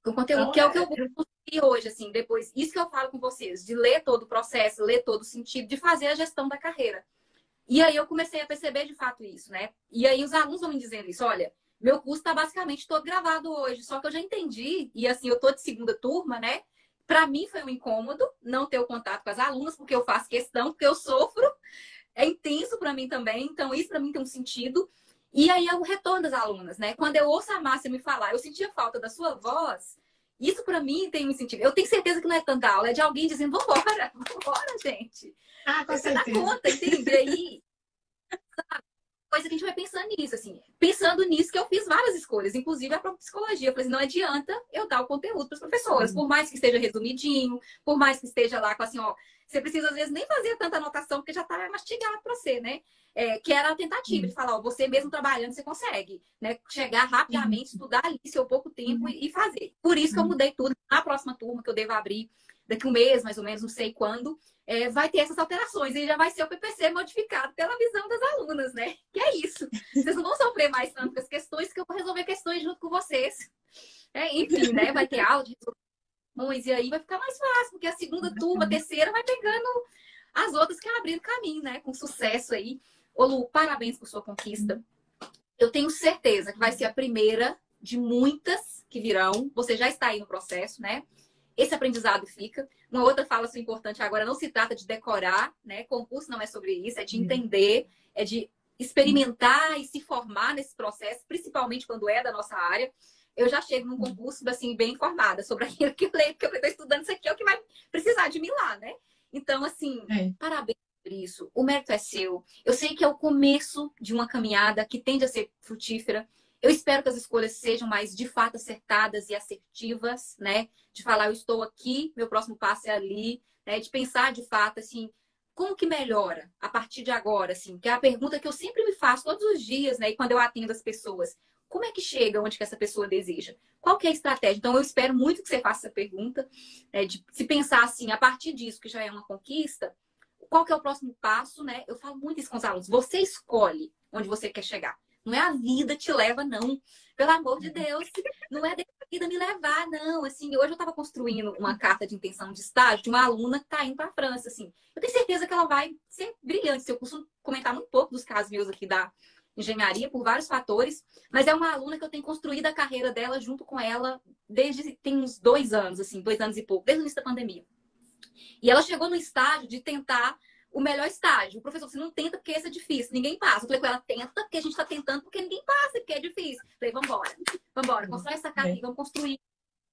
Com conteúdo, Então, que é o que eu vou construir hoje, assim, depois. Isso que eu falo com vocês, de ler todo o processo, ler todo o sentido, de fazer a gestão da carreira. E aí eu comecei a perceber de fato isso, né? E aí os alunos vão me dizendo isso, olha, meu curso está basicamente todo gravado hoje, só que eu já entendi, e assim, eu tô de segunda turma, né? Para mim foi um incômodo não ter o contato com as alunas, porque eu faço questão, porque eu sofro, é intenso para mim também, então isso para mim tem um sentido. E aí é o retorno das alunas, né? Quando eu ouço a Márcia me falar, eu sentia falta da sua voz, isso para mim tem um sentido. Eu tenho certeza que não é tanta aula, é de alguém dizendo, vambora, vambora, gente. com Você dá certeza. conta, entende? Aí, coisa que a gente vai pensando nisso, assim. Pensando nisso que eu fiz várias escolhas, inclusive a própria psicologia. Eu falei assim, não adianta eu dar o conteúdo para as professoras, por mais que esteja resumidinho, por mais que esteja lá com assim, ó, você precisa às vezes nem fazer tanta anotação, porque já tá mastigado para você, né? Que era a tentativa de falar, ó, você mesmo trabalhando, você consegue, né? Chegar rapidamente, estudar ali seu pouco tempo e fazer. Por isso que eu mudei tudo. Na próxima turma que eu devo abrir, daqui um mês, mais ou menos, não sei quando, vai ter essas alterações e já vai ser o PPC modificado pela visão das alunas, né? Que é isso. Vocês não vão sofrer mais tanto com as questões, que eu vou resolver questões junto com vocês. Enfim, né? Vai ter aula de resoluções e aí vai ficar mais fácil, porque a segunda turma, a terceira, vai pegando as outras que abriram caminho, né? Com sucesso aí. Ô, Lu, parabéns por sua conquista. Eu tenho certeza que vai ser a primeira de muitas que virão. Você já está aí no processo, né? Esse aprendizado fica. Uma outra fala assim, importante agora, não se trata de decorar, né? Concurso não é sobre isso, é de entender, é de experimentar e se formar nesse processo, principalmente quando é da nossa área. Eu já chego num concurso, assim, bem informada sobre aquilo que eu leio, porque eu estou estudando isso aqui, é o que vai precisar de mim lá, né? Então, assim, parabéns por isso. O mérito é seu. Eu sei que é o começo de uma caminhada que tende a ser frutífera. Eu espero que as escolhas sejam mais, de fato, acertadas e assertivas, né? De falar, eu estou aqui, meu próximo passo é ali, né? De pensar, de fato, assim, como que melhora a partir de agora, assim? Que é a pergunta que eu sempre me faço todos os dias, né? E quando eu atendo as pessoas. Como é que chega onde que essa pessoa deseja? Qual que é a estratégia? Então, eu espero muito que você faça essa pergunta, né? De se pensar, assim, a partir disso, que já é uma conquista, qual que é o próximo passo, né? Eu falo muito isso com os alunos. Você escolhe onde você quer chegar. Não é a vida te leva, não. Pelo amor de Deus. Não é a vida me levar, não. Assim, hoje eu estava construindo uma carta de intenção de estágio de uma aluna que está indo para a França, assim. Eu tenho certeza que ela vai ser brilhante. Se eu costumo comentar muito pouco dos casos meus aqui engenharia por vários fatores, mas é uma aluna que eu tenho construído a carreira dela junto com ela desde tem uns 2 anos, assim, 2 anos e pouco, desde o início da pandemia. E ela chegou no estágio de tentar o melhor estágio. O professor, você não tenta porque esse é difícil, ninguém passa. Eu falei com ela, tenta porque a gente está tentando porque ninguém passa, porque é difícil. Eu falei, vambora, constrói essa carreira, vamos construir.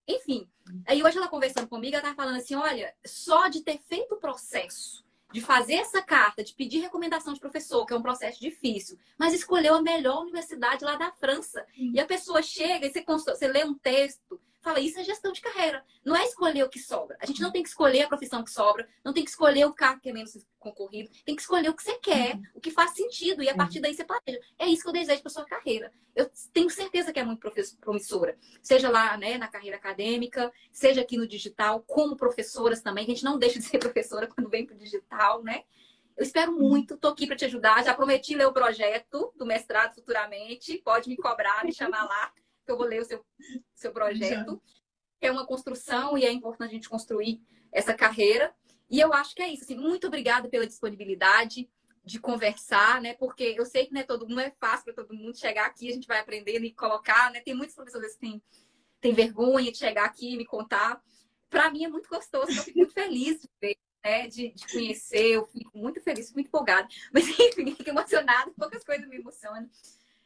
Enfim, aí hoje ela conversando comigo, ela tava falando assim, olha, só de ter feito o processo, de fazer essa carta, de pedir recomendação de professor, que é um processo difícil, mas escolheu a melhor universidade lá da França. E a pessoa chega e você lê um texto, fala, isso é gestão de carreira. Não é escolher o que sobra. A gente não tem que escolher a profissão que sobra, não tem que escolher o cargo que é menos concorrido, tem que escolher o que você quer, o que faz sentido, e a partir daí você planeja. É isso que eu desejo para sua carreira. Eu tenho certeza que é muito promissora. Seja lá, né, na carreira acadêmica, seja aqui no digital, como professoras também, que a gente não deixa de ser professora quando vem para o digital, né? Eu espero muito, estou aqui para te ajudar. Já prometi ler o projeto do mestrado futuramente. Pode me cobrar, me chamar lá, que eu vou ler o seu projeto. É uma construção e é importante a gente construir essa carreira. E eu acho que é isso. Assim, muito obrigada pela disponibilidade de conversar, né? Porque eu sei que não é fácil para todo mundo chegar aqui, a gente vai aprendendo e colocar, né? Tem muitos professores que têm vergonha de chegar aqui e me contar. Para mim é muito gostoso, eu fico muito feliz de ver, né? De conhecer, eu fico muito feliz, muito empolgada. Mas enfim, fico emocionada, poucas coisas me emocionam.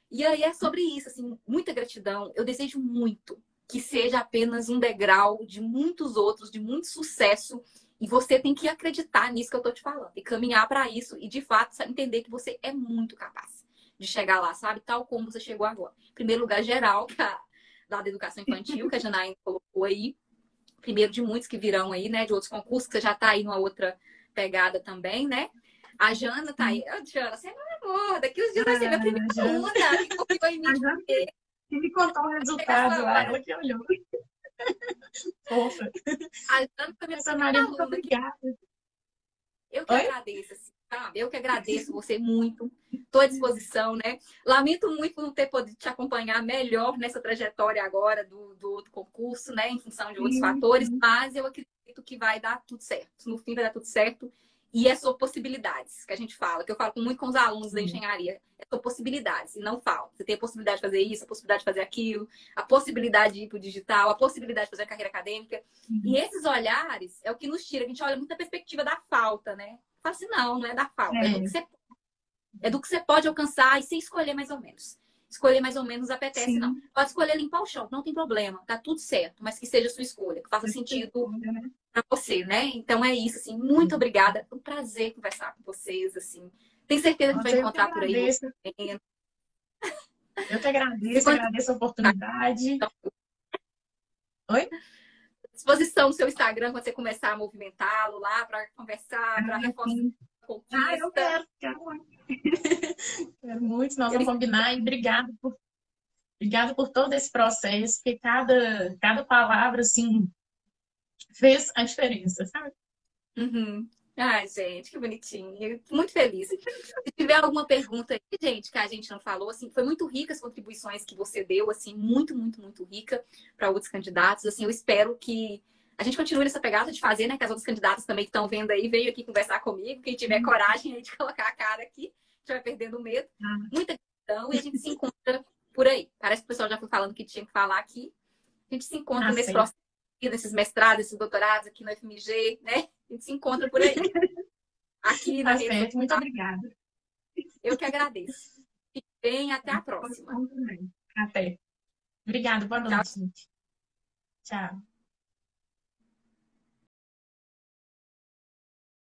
E aí é sobre isso, assim, muita gratidão. Eu desejo muito que seja apenas um degrau de muitos outros, de muito sucesso. E você tem que acreditar nisso que eu estou te falando. E caminhar para isso. E, de fato, entender que você é muito capaz de chegar lá, sabe? Tal como você chegou agora. Primeiro lugar geral, lá da educação infantil, que a Janaína colocou aí. Primeiro de muitos que virão aí, né? De outros concursos, que você já está aí numa outra pegada também, né? A Jana tá aí. Oh, Jana, você é meu amor. Daqui uns dias vai ser minha primeira aluna. Que confiou em mim. Que me contou o resultado lá, ela que olhou. Fofa. A Jana foi minha primeira aluna. Muito obrigada. Eu que agradeço, assim, sabe? Eu que agradeço você muito. Estou à disposição, né? Lamento muito não ter podido te acompanhar melhor nessa trajetória agora do outro concurso, né? Em função de outros fatores, mas eu acredito que vai dar tudo certo. No fim vai dar tudo certo. E é sobre possibilidades que a gente fala, que eu falo muito com os alunos da engenharia. É sobre possibilidades, e não falta. Você tem a possibilidade de fazer isso, a possibilidade de fazer aquilo, a possibilidade de ir para o digital, a possibilidade de fazer a carreira acadêmica. E esses olhares é o que nos tira. A gente olha muito da perspectiva da falta, né? Fala assim, não é da falta. É do que você pode alcançar e se escolher mais ou menos. Escolher mais ou menos apetece, não. Pode escolher limpar o chão, não tem problema. Tá tudo certo, mas que seja a sua escolha, que faça sentido para você, né? Então é isso, assim. Muito obrigada. É um prazer conversar com vocês, assim. Tenho certeza que vai encontrar por aí. Eu que agradeço a oportunidade. Oi? Disposição do seu Instagram, quando você começar a movimentá-lo lá para conversar, para reforçar a conquista. Eu quero. Quero muito, nós vamos combinar. E obrigada por todo esse processo, porque cada palavra, assim, fez a diferença, sabe? Ai, gente, que bonitinho. Muito feliz. Se tiver alguma pergunta aí, gente, que a gente não falou, assim, foi muito rica as contribuições que você deu, assim, muito, muito, muito rica para outros candidatos. Assim, eu espero que a gente continue nessa pegada de fazer, né? Que as outras candidatas também que estão vendo aí, veio aqui conversar comigo. Quem tiver coragem aí de colocar a cara aqui, a gente vai perdendo o medo. Muita gratidão e a gente se encontra por aí. Parece que o pessoal já foi falando que tinha que falar aqui. A gente se encontra nesse próximo, nesses mestrados, esses doutorados aqui no FMG, né? A gente se encontra por aí. Aqui na rede. Muito obrigada. Eu que agradeço. Fique bem, até a próxima. Até. Obrigada, boa noite, gente. Tchau.